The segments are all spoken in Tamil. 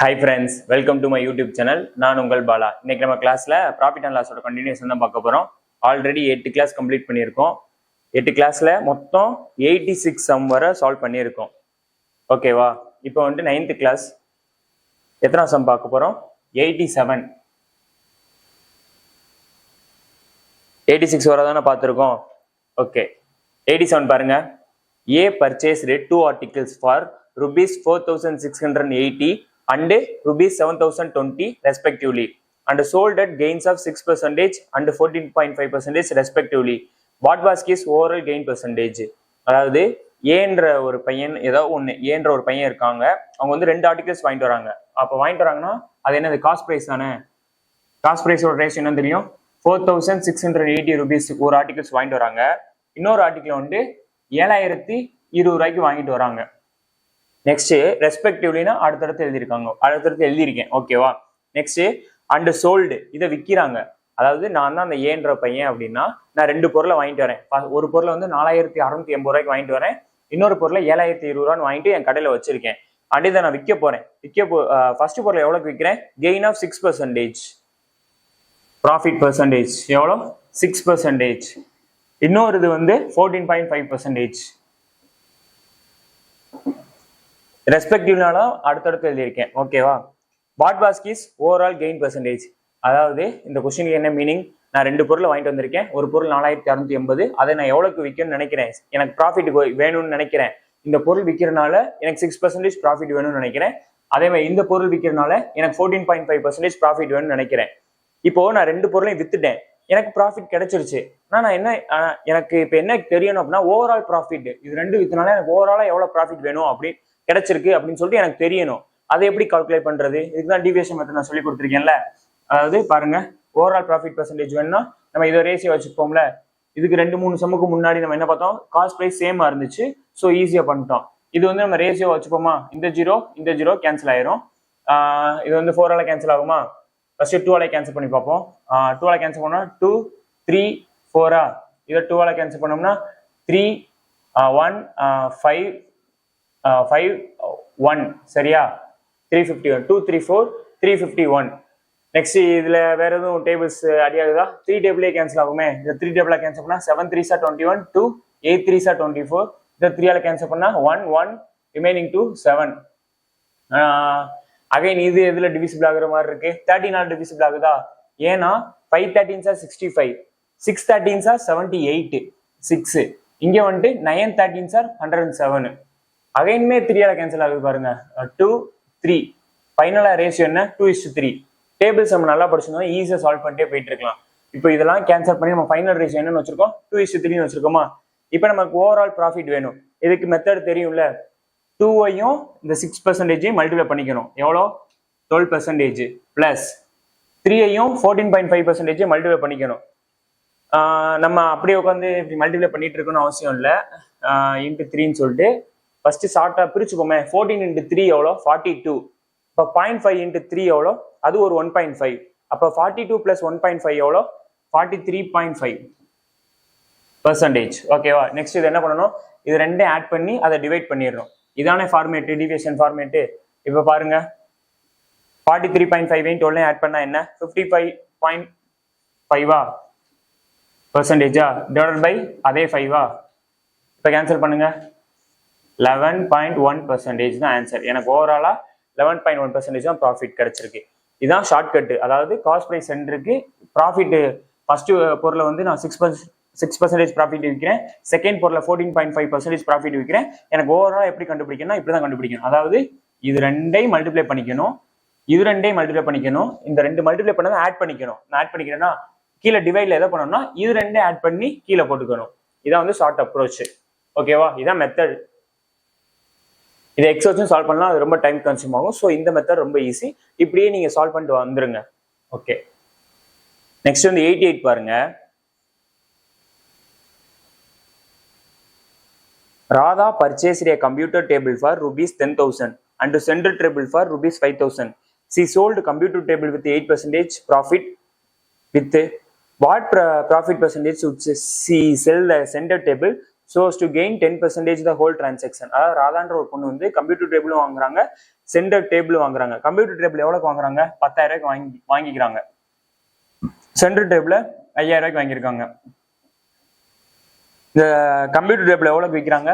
Hi friends, welcome to my YouTube channel. நான் உங்கள் பாலா. இன்னைக்கு நம்ம கிளாஸ்ல ப்ராஃபிட் அண்ட் லாஸோட கண்டினியூஷன் தான் பார்க்க போறோம். ஆல்ரெடி 8 கிளாஸ் கம்ப்ளீட் பண்ணியிருக்கோம். 8 கிளாஸ்ல மொத்தம் 86 சம் வரை சால்வ் பண்ணியிருக்கோம். ஓகேவா? இப்போ வந்து 9th கிளாஸ் எத்தனை சம் பார்க்க போறோம்? 87. 86 வரை தானே பார்த்துருக்கோம். ஓகே, 87 பாருங்க. A purchased 2 articles for rupees 4,680 and rupees 7,020 respectively and sold at gains of 6% and 14.5% respectively. What was his overall gain percentage? அதாவது ஏன்ற ஒரு பையன் ஏதோ ஒன்று ஏன்ற ஒரு பையன் இருக்காங்க, அவங்க வந்து 2 ஆர்டிகல்ஸ் வாங்கிட்டு வராங்க. அப்போ வாங்கிட்டு வராங்கன்னா அது என்னது? காஸ்ட் ப்ரைஸ் தானே. காஸ்ட் ப்ரைஸோட ரேஷியோ என்ன தெரியும்? 4,680 rupees ஒரு ஆர்டிகல்ஸ் வாங்கிட்டு வராங்க. இன்னொரு ஆர்டிகல் வந்து 7,020 ரூபாய்க்கு வாங்கிட்டு வராங்க. நெக்ஸ்ட் ரெஸ்பெக்டிவ்லினா அடுத்தடுத்து எழுதியிருக்கேன். ஓகேவா? நெக்ஸ்ட் அண்ட் சோல்டு, இதை விற்கிறாங்க. அதாவது நான் தான் அந்த ஏன்ற பையன் அப்படின்னா நான் 2 பொருளை வாங்கிட்டு வரேன். ஒரு பொருளை வந்து 4,680 ரூபாய்க்கு வாங்கிட்டு வரேன், இன்னொரு பொருளை 7,020 ரூபான்னு வாங்கிட்டு என் கடையில் வச்சிருக்கேன். அப்படி இதை நான் விற்க போறேன். ஃபர்ஸ்ட் பொருளை எவ்வளோக்கு விற்கிறேன்? Gain of 6%. ப்ராஃபிட் பர்சன்டேஜ் எவ்வளோ? 6%. இன்னொரு இது வந்து 14.5%. ரெஸ்பெக்டிவ்னால அடுத்தடுத்து எழுதியிருக்கேன். ஓகேவா? What was his overall gain percentage? அதாவது இந்த கொஸ்டினுக்கு என்ன மீனிங்? நான் 2 பொருளை வாங்கிட்டு வந்திருக்கேன். ஒரு பொருள் 4,680, அதை நான் எவ்வளோக்கு விற்கணும்னு நினைக்கிறேன்? எனக்கு ப்ராஃபிட் வேணும்னு நினைக்கிறேன். இந்த பொருள் விற்கிறனால எனக்கு 6% ப்ராஃபிட் வேணும்னு நினைக்கிறேன். அதே மாதிரி இந்த பொருள் விற்கிறனால எனக்கு 14.5% ப்ராஃபிட் வேணும்னு நினைக்கிறேன். இப்போ நான் 2 பொருளையும் வித்துட்டேன், எனக்கு ப்ராஃபிட் கிடைச்சிருச்சு. நான் என்ன எனக்கு இப்போ என்ன தெரியணும் அப்படின்னா ஓவரால் ப்ராஃபிட், இது 2 வித்தனால எனக்கு ஓவராலா எவ்வளவு ப்ராஃபிட் வேணும் அப்படி கிடைச்சிருக்கு அப்படின்னு சொல்லிட்டு எனக்கு தெரியணும். அதை எப்படி கால்குலேட் பண்றது? இதுதான் டீவியேஷன் மெத்தட் நான் சொல்லி கொடுத்துருக்கேன்ல. அதாவது பாருங்க, ஓவரால் ப்ராஃபிட் பெர்சன்டேஜ் வேணும்னா நம்ம இதை ரேஷியோ வச்சுப்போம்ல. இதுக்கு 2-3 சம்முக்கு முன்னாடி நம்ம என்ன பார்த்தோம்? காஸ்ட் ப்ரைஸ் சேமா இருந்துச்சு, ஸோ ஈஸியா பண்ணிட்டோம். இது வந்து நம்ம ரேஷியோ வச்சுப்போமா? இந்த ஜீரோ கேன்சல் ஆயிரும். இது வந்து 4ஆல கேன்சல் ஆகுமா? ஃபர்ஸ்ட் 2ஆல கேன்சல் பண்ணி பார்ப்போம். 2ஆல கேன்சல் பண்ணா 2 3 4. இதை 2ஆல கேன்சல் பண்ணோம்னா 3 1 5 5 1. சரியா? 351 2 3 4 351. நெக்ஸ்ட் இதுல வேற எதுவும் டேபிள்ஸ் அடியாகுதா? 3 டேபிளே கேன்சல் ஆகுமே. இந்த 3 டேபிளா கேன்சல் பண்ணா 7 3s 21 2 8 3s 24. இந்த 3ஆல கேன்சல் பண்ணா 1 1 ரிமைனிங் 2 7. அகைன் இது எதுல டிவிசிபிள் ஆகுற மாதிரி இருக்கு? 13ஆல டிவிசிபிள் ஆகுதா? ஏன்னா 5 13s 65, 6 13s 78 6. இங்க வந்துட்டு 9 13s 107. அகைன்மே 3ஆல கேன்சல் ஆகுது பாருங்க. 2 3. ஃபைனலா ரேஷியோ என்ன? 2:3. டேபிள்ஸ் நம்ம நல்லா படிச்சிருந்தோம், ஈஸியா சால்வ் பண்ணிட்டே போயிட்டு இருக்கலாம். இப்போ இதெல்லாம் கேன்சல் பண்ணி நம்ம ஃபைனல் ரேஷியோ என்னன்னு வச்சிருக்கோம்? 2:3 வச்சிருக்கோமா? இப்போ நமக்கு ஓவரால் ப்ராஃபிட் வேணும். இதுக்கு மெத்தட் தெரியும்ல. 2ஐயும் இந்த 6% மல்டிப்ளை பண்ணிக்கணும். எவ்வளோ? 12% பிளஸ் 3ஐயும் 14.5% மல்டிப்ளை பண்ணிக்கணும். நம்ம அப்படியே உட்காந்து இப்படி மல்டிப்ளை பண்ணிட்டு இருக்கணும்னு அவசியம் இல்லை. இன்ட்டு 3ன்னு சொல்லிட்டு ஃபர்ஸ்ட் ஷார்ட்டா பிரிச்சுப்போமே. 14 × 3 எவ்வளோ? 42. இப்போ 0.5 × 3 எவ்வளோ? அது ஒரு 1.5. அப்போ 42 + 1.5 எவ்வளோ? 43.5%. ஓகேவா? நெக்ஸ்ட் இது என்ன பண்ணணும்? இது 2 ஆட் பண்ணி அதை டிவைட் பண்ணிடணும். இதானே ஃபார்மேட்டு, டிவியேஷன் ஃபார்மேட்டு. இப்போ பாருங்க, 43.5 12 ஆட் பண்ணா என்ன? 55.5% டிவைடட் பை அதே 5. இப்போ கேன்சல் பண்ணுங்க. 11.1% தான் ஆன்சர். எனக்கு ஓவராலா 11.1% தான் ப்ராஃபிட் கிடைச்சிருக்கு. இதுதான் ஷார்ட்கட். அதாவது காஸ்ட் ப்ரைஸ் சென்டருக்கு ப்ராஃபிட் ஃபர்ஸ்ட் பொருளை வந்து நான் 6% ப்ராஃபிட் விற்கிறேன், செகண்ட் பொருளை 14.5% ப்ராஃபிட் விற்கிறேன். எனக்கு ஓவரால் எப்படி கண்டுபிடிக்கணும்? இப்படிதான் கண்டுபிடிக்கணும். அதாவது இது 2ஐயும் மல்டிப்ளை பண்ணிக்கணும், இது 2ஐயும் மல்டிப்ளை பண்ணிக்கணும், இந்த 2 மல்டிப்ளை பண்ணதை ஆட் பண்ணிக்கணும். நான் ஆட் பண்ணிக்கிறேன்னா கீழே டிவைட்ல எதை பண்ணணும்னா இது 2 ஆட் பண்ணி கீழே போட்டுக்கணும். இதான் வந்து ஷார்ட் அப்ரோச். ஓகேவா? இதான் மெத்தட். இதை எக்ஸ் வச்சும் சால்வ் பண்ணலாம், அது ரொம்ப டைம் கன்சியூம் ஆகும். ஸோ இந்த மெத்தட் ரொம்ப ஈஸி. இப்படியே நீங்க சால்வ் பண்ணிட்டு வந்துருங்க. ஓகே, நெக்ஸ்ட் வந்து 88 பாருங்க. Radha purchased a computer table for rupees 10,000 and a center table for rupees 5,000. She sold computer table with 8% profit. With what profit percentage should she sell the center table so as to gain 10% the whole transaction? அதாவது ராதான்ற ஒரு பொண்ணு வந்து கம்ப்யூட்டர் டேபிளும் வாங்குறாங்க, சென்டர் டேபிள் வாங்குறாங்க. கம்ப்யூட்டர் டேபிள் எவ்வளோக்கு வாங்குறாங்க? 10,000 ரூபாய்க்கு வாங்கிக்கிறாங்க. சென்டர் டேபிள் 5,000 ரூபாய்க்கு வாங்கியிருக்காங்க. இந்த கம்ப்யூட்டர் டேபிள் எவ்வளோக்கு விற்கிறாங்க?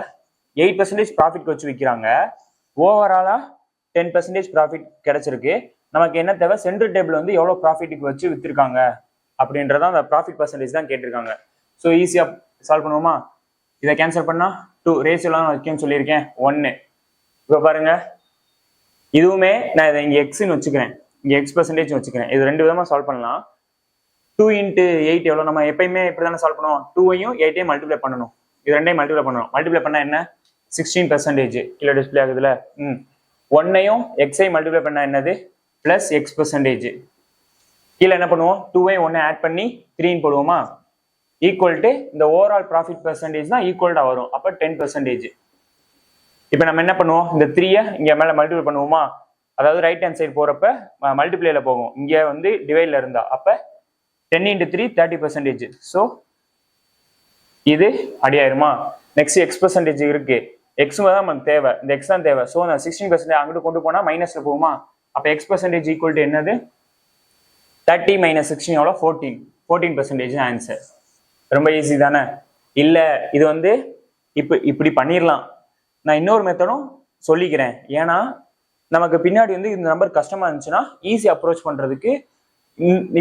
8% ப்ராஃபிட் வச்சு விற்கிறாங்க. ஓவராலா 10% ப்ராஃபிட் கிடைச்சிருக்கு. நமக்கு என்ன தேவை? சென்டர் டேபிள் வந்து எவ்வளோ ப்ராஃபிட்டுக்கு வச்சு விற்றுருக்காங்க அப்படின்றதான் அந்த ப்ராஃபிட் பர்சன்டேஜ் தான் கேட்டிருக்காங்க. ஸோ ஈஸியாக சால்வ் பண்ணுவோமா? இதை கேன்சல் பண்ணா 2 ரேஷியோலாம் வைக்கணும்னு சொல்லியிருக்கேன் 1. இப்போ பாருங்க, இதுவுமே நான் இதை இங்கே எக்ஸ்ன்னு வச்சுக்கிறேன், இங்கே X% வச்சுக்கிறேன். இது 2 விதமாக சால்வ் பண்ணலாம். 2 × 8 எவ்வளோ? நம்ம எப்பயுமே இப்படி தானே சால்வ் பண்ணுவோம். 2ஐயும் 8ஐயும் மல்டிப்ளை பண்ணணும். இது 2ஐயும் மல்டிப்ளை பண்ணணும். மல்டிப்ளை பண்ணால் என்ன? 16% கீழே டிஸ்பிளே ஆகுதுல. 1ஐயும் எக்ஸையும் மல்டிப்ளை பண்ணால் என்னது? +X%. கீழே என்ன பண்ணுவோம்? 2ஐயும் 1 ஆட் பண்ணி 3ன்னு போடுவோமா? ஈக்குவல் டு இந்த ஓவரால் ப்ராஃபிட் பர்சன்டேஜ் தான் ஈக்குவல்டா வரும். அப்போ 10%. இப்போ நம்ம என்ன பண்ணுவோம்? இந்த 3ஐ இங்கே மேலே மல்டிப்ளை பண்ணுவோமா? அதாவது ரைட் ஹேண்ட் சைடு போகிறப்ப மல்டிப்ளேல போகும், இங்கே வந்து டிவைட்ல இருந்தா. அப்போ 10 × 3 30%. ஸோ இது அடியாயிருமா? நெக்ஸ்ட் X% இருக்கு. எக்ஸ் தான் நமக்கு தேவை, இந்த எக்ஸ் தான் தேவை. ஸோ அந்த 16% அங்கிட்டு கொண்டு போனால் மைனஸ்ல போகுமா? அப்போ X% ஈக்குவல் டு என்னது? 30 - 16 எவ்வளோ? 14% ஆன்சர். ரொம்ப ஈஸி தானே? இல்லை இது வந்து இப்படி பண்ணிடலாம். நான் இன்னொரு மெத்தடும் சொல்லிக்கிறேன். ஏன்னா நமக்கு பின்னாடி வந்து இந்த நம்பர் கஷ்டமா இருந்துச்சுன்னா ஈஸி அப்ரோச் பண்றதுக்கு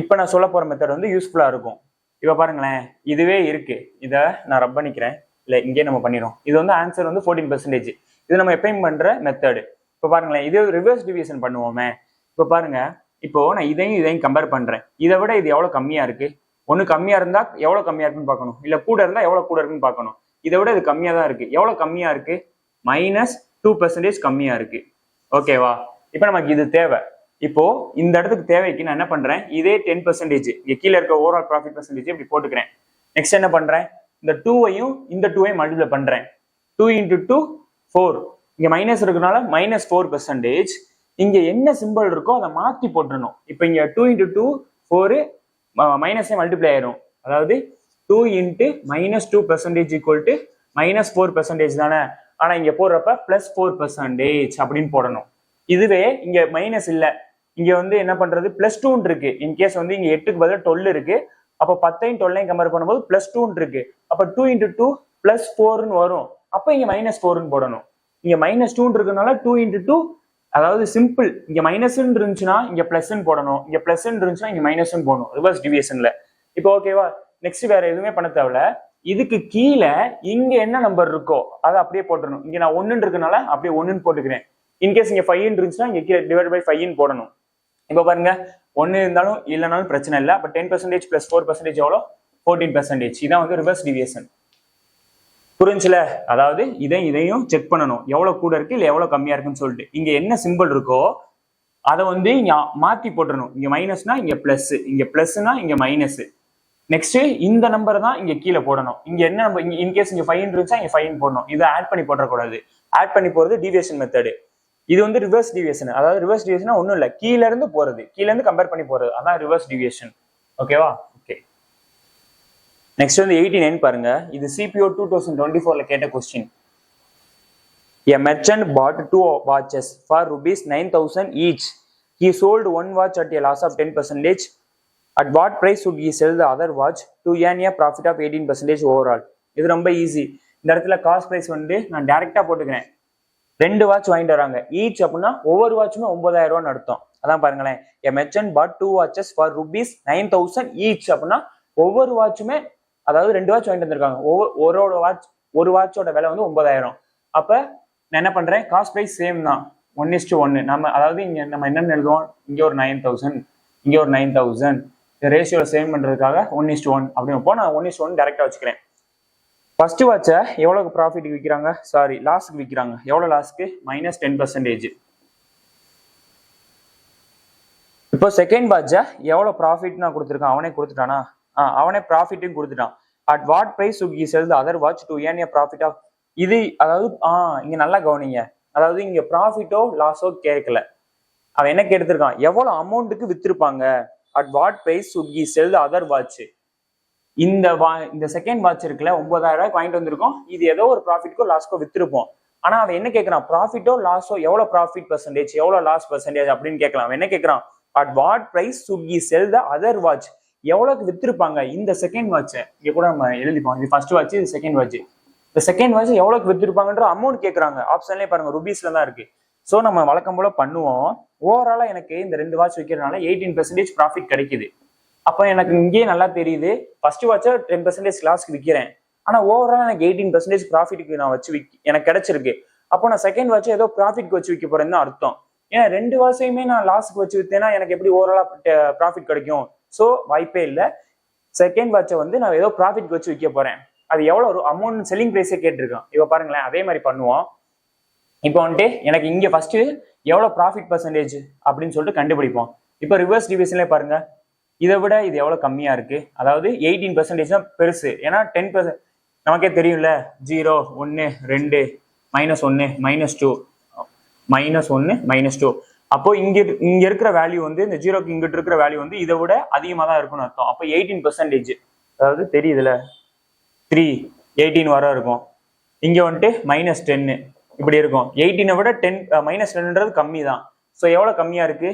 இப்போ நான் சொல்ல போற மெத்தட் வந்து யூஸ்ஃபுல்லா இருக்கும். இப்போ பாருங்களேன், இதுவே இருக்கு. இதை நான் ரப் பண்ணிக்கிறேன். இல்லை இங்கே நம்ம பண்ணிடுறோம். இது வந்து ஆன்சர் வந்து 14%. இது நம்ம எப்பயும் பண்ற மெத்தடு. இப்போ பாருங்களேன், இதே ரிவர்ஸ் டிவிஷன் பண்ணுவோமே. இப்போ பாருங்க, இப்போ நான் இதையும் கம்பேர் பண்றேன். இதை விட இது எவ்வளவு கம்மியா இருக்கு? ஒன்று கம்மியா இருந்தா எவ்வளவு கம்மியா இருக்குன்னு பார்க்கணும், இல்லை கூட இருந்தா எவ்வளவு கூட இருக்குன்னு பார்க்கணும். இதை விட இது கம்மியா தான் இருக்கு. எவ்வளவு கம்மியா இருக்கு? -2% கம்மியா இருக்கு. ஓகேவா? இப்போ நமக்கு இது தேவை. இப்போ இந்த இடத்துக்கு தேவைக்கு நான் என்ன பண்றேன்? இதே 10% இங்க கீழே இருக்க ஓவரால் ப்ராஃபிட் பர்சன்டேஜ் இப்படி போட்டுக்கிறேன். நெக்ஸ்ட் என்ன பண்றேன்? இந்த 2ஐயும் இந்த 2ஐயும் மல்டிப்ளை பண்றேன். 2 × 2 4. இங்க மைனஸ் இருக்கனால -4%. இங்க என்ன சிம்பிள் இருக்கோ அதை மாத்தி போட்டுறணும். இப்போ இங்க 2 × 2 4 மைனஸே மல்டிப்ளை ஆயிரும். அதாவது 2 × -2% ஈக்குவல் டு -4% தானே. ஆனா இங்க போடுறப்ப +4% அப்படின்னு போடணும். இதுவே இங்க மைனஸ் இல்ல, இங்க வந்து என்ன பண்றது? +2 இருக்கு. இன்கேஸ் வந்து இங்க 8க்கு பதிலா 12 இருக்கு. அப்போ 10ஐயும் 12ஐயும் கம்பேர் பண்ணும்போது +2 இருக்கு. அப்ப 2 × 2 +4ன்னு வரும். அப்ப இங்க -4ன்னு போடணும். இங்க -2 இருக்கனால 2 × 2, அதாவது சிம்பிள். இங்க மைனஸ் இருந்துச்சுன்னா இங்க பிளஸ்ன்னு போடணும், இங்க பிளஸ் இருந்துச்சுன்னா இங்க மைனஸ்ன்னு போடணும் ரிவர்ஸ் டிவியேஷன்ல. இப்போ ஓகேவா? நெக்ஸ்ட் வேற எதுவுமே பண்ண தேவையில்ல. இதுக்கு கீழே இங்க என்ன நம்பர் இருக்கோ அதை அப்படியே போட்டுடணும். இங்க நான் 1 இருக்கனால அப்படியே 1ன்னு போட்டுக்கிறேன். இன்கேஸ் இங்க 5 இருந்துச்சுன்னா இங்க கீழே /5ன்னு போடணும். இப்போ பாருங்க, 1 இருந்தாலும் இல்லைனாலும் பிரச்சனை இல்லை. அப்ப 10% + 4% எவ்வளோ? 14%. இதான் வந்து ரிவர்ஸ் டிவியேஷன். புரிஞ்சுல? அதாவது இதையும் செக் பண்ணணும், எவ்வளவு கூட இருக்கு இல்ல எவ்வளவு கம்மியா இருக்குன்னு சொல்லிட்டு. இங்க என்ன சிம்பிள் இருக்கோ அதை வந்து இங்க மாத்தி போட்டுறணும். இங்க மைனஸ்னா இங்க பிளஸ், இங்க பிளஸ்னா இங்க மைனஸ். நெக்ஸ்ட் இந்த நம்பர் தான் இங்க கீழே போடணும். இங்க என்ன நம்பர்? இன்கேஸ் இங்க 5 இருந்துச்சா இங்க 5 போடணும். இதை ஆட் பண்ணி போடக்கூடாது. ஆட் பண்ணி போறது டிவியேஷன் மெத்தடு. இது வந்து ரிவர்ஸ் டிவியேஷன். அதாவது ரிவர்ஸ் டிவியேஷன் ஒன்றும் இல்லை, கீழ இருந்து போறது, கீழ இருந்து கம்பேர் பண்ணி போறது, அதான் ரிவர்ஸ் டிவியேஷன். ஓகேவா? ஓகே. நெக்ஸ்ட் வந்து 89 பாருங்க. இது CPO 2024ல கேட்ட question. A merchant bought 2 watches for ₹9,000 each. He sold one watch at a loss of 10%. At what price should he sell the other watch to earn a profit of 18% overall? இது ரொம்ப ஈஸி. இந்த இடத்துல காஸ்ட் பிரைஸ் வந்து நான் டைரக்டா போட்டுக்கிறேன். 2 வாட்ச் வாங்கிட்டு வராங்க. ஈச் அப்படின்னா ஒவ்வொரு வாட்சுமே 9,000 ரூபான்னு அர்த்தம். அதான் பாருங்களேன், A merchant bought 2 watches for ₹9,000 each அப்படின்னா ஒவ்வொரு வாட்சுமே, அதாவது 2 வாட்ச் வாங்கிட்டு வந்திருக்காங்க. ஒரு வாட்சோட விலை வந்து 9,000. அப்ப நான் என்ன பண்றேன்? காஸ்ட் பிரைஸ் சேம் தான், 1:1. நம்ம அதாவது இங்க நம்ம என்னன்னு எழுதுவோம்? இங்க ஒரு 9,000, இங்க ஒரு 9,000. ரேஷியோ சேம் பண்றதுக்காக 1:1 அப்படின்னு வைப்போம். நான் 1:1 டைரக்டா வச்சுக்கிறேன். ஃபர்ஸ்ட் வாட்சை எவ்வளவு ப்ராஃபிட் விற்கிறாங்க? சாரி, லாஸ்க்கு விற்கிறாங்க. எவ்வளவு லாஸ்க்கு? -10%. இப்போ செகண்ட் வாட்சை எவ்வளவு ப்ராஃபிட் நான் கொடுத்துருக்கான்? அவனே கொடுத்துட்டானா? அவனே ப்ராஃபிட்டும் கொடுத்துட்டான். At what price should he sell the other watch to earn a profit of? இது அதாவது இங்க நல்லா கவனிங்க. அதாவது இங்க ப்ராஃபிட்டோ லாஸோ கேட்கல. அவன் என்ன கேட்டிருக்கான்? எவ்வளவு அமௌண்ட்டுக்கு வித்திருப்பாங்க? At what price should he sell the other watch? இந்த செகண்ட் வாட்ச் இருக்குல்ல, 9,000 ரூபாய்க்கு வாங்கிட்டு வந்திருக்கோம். இது ஏதோ ஒரு ப்ராஃபிட்க்கோ லாஸ்க்கோ வித்திருப்போம். ஆனா அவன் என்ன கேட்கறான், ப்ராஃபிட்டோ லாஸோ, எவ்வளவு ப்ராஃபிட் பர்சன்டேஜ், எவ்வளவு லாஸ் பர்சன்டேஜ் அப்படின்னு கேட்கலாம். அவன் என்ன கேட்கறான், at what price should he sell the other watch, எவ்வளவுக்கு வித்திருப்பாங்க இந்த செகண்ட் வாட்சை. இங்க கூட நம்ம எழுதிப்போம், இது ஃபர்ஸ்ட் வாட்ச், இது செகண்ட் வாட்ச். இந்த செகண்ட் வாட்ச் எவ்வளவுக்கு வித்திருப்பாங்கன்ற அமௌண்ட் கேட்கறாங்க. ஆப்ஷன்லேயே பாருங்க ருபீஸ்ல தான் இருக்கு. ஸோ நம்ம வழக்கம் போல பண்ணுவோம். ஓவராலா எனக்கு இந்த 2 வாட்ச் விற்கிறதுனால 18% ப்ராஃபிட் கிடைக்குது. அப்போ எனக்கு இங்கேயே நல்லா தெரியுது, ஃபர்ஸ்ட் வாட்சை 10% லாஸ்க்கு விற்கிறேன். ஆனா ஓவரால் எனக்கு 18% ப்ராஃபிட்டுக்கு நான் வச்சு எனக்கு கிடைச்சிருக்கு. அப்போ நான் செகண்ட் வாட்சை ஏதோ ப்ராஃபிட்க்கு வச்சு விற்க போறேன்னு அர்த்தம். ஏன்னா 2 வாட்சையுமே நான் லாஸ்க்கு வச்சு விற்றேன்னா எனக்கு எப்படி ஓவராலா ப்ராஃபிட் கிடைக்கும்? ஸோ வாய்ப்பே இல்லை. செகண்ட் வாட்சை வந்து நான் ஏதோ ப்ராஃபிட்க்கு வச்சு விற்க போறேன். அது எவ்வளோ ஒரு அமௌண்ட் செல்லிங் ப்ரைஸே கேட்டிருக்கான். இப்போ பாருங்களேன், அதே மாதிரி பண்ணுவோம். இப்போ வந்துட்டு எனக்கு இங்க ஃபர்ஸ்ட் எவ்வளவு ப்ராஃபிட் பர்சன்டேஜ் அப்படின்னு சொல்லிட்டு கண்டுபிடிப்போம். இப்போ ரிவர்ஸ் டிவிஷன்லேயே பாருங்க, இதை விட இது எவ்வளவு கம்மியா இருக்கு. அதாவது 18% தான் பெருசு. ஏன்னா 10% நமக்கே தெரியும்ல, 0 1 2 -1 -2 -1 -2. அப்போ இங்க இருக்கிற வேல்யூ வந்து இந்த 0க்கு இங்கிட்டு இருக்கிற வேல்யூ வந்து இதை விட அதிகமா தான் இருக்கும்னு அர்த்தம். அப்போ 18%, அதாவது தெரியுதுல 3 18 வர இருக்கும். இங்க வந்துட்டு -10 இப்படி இருக்கும். 18 விட 10 -10ன்றது கம்மி தான். ஸோ எவ்வளவு கம்மியா இருக்கு,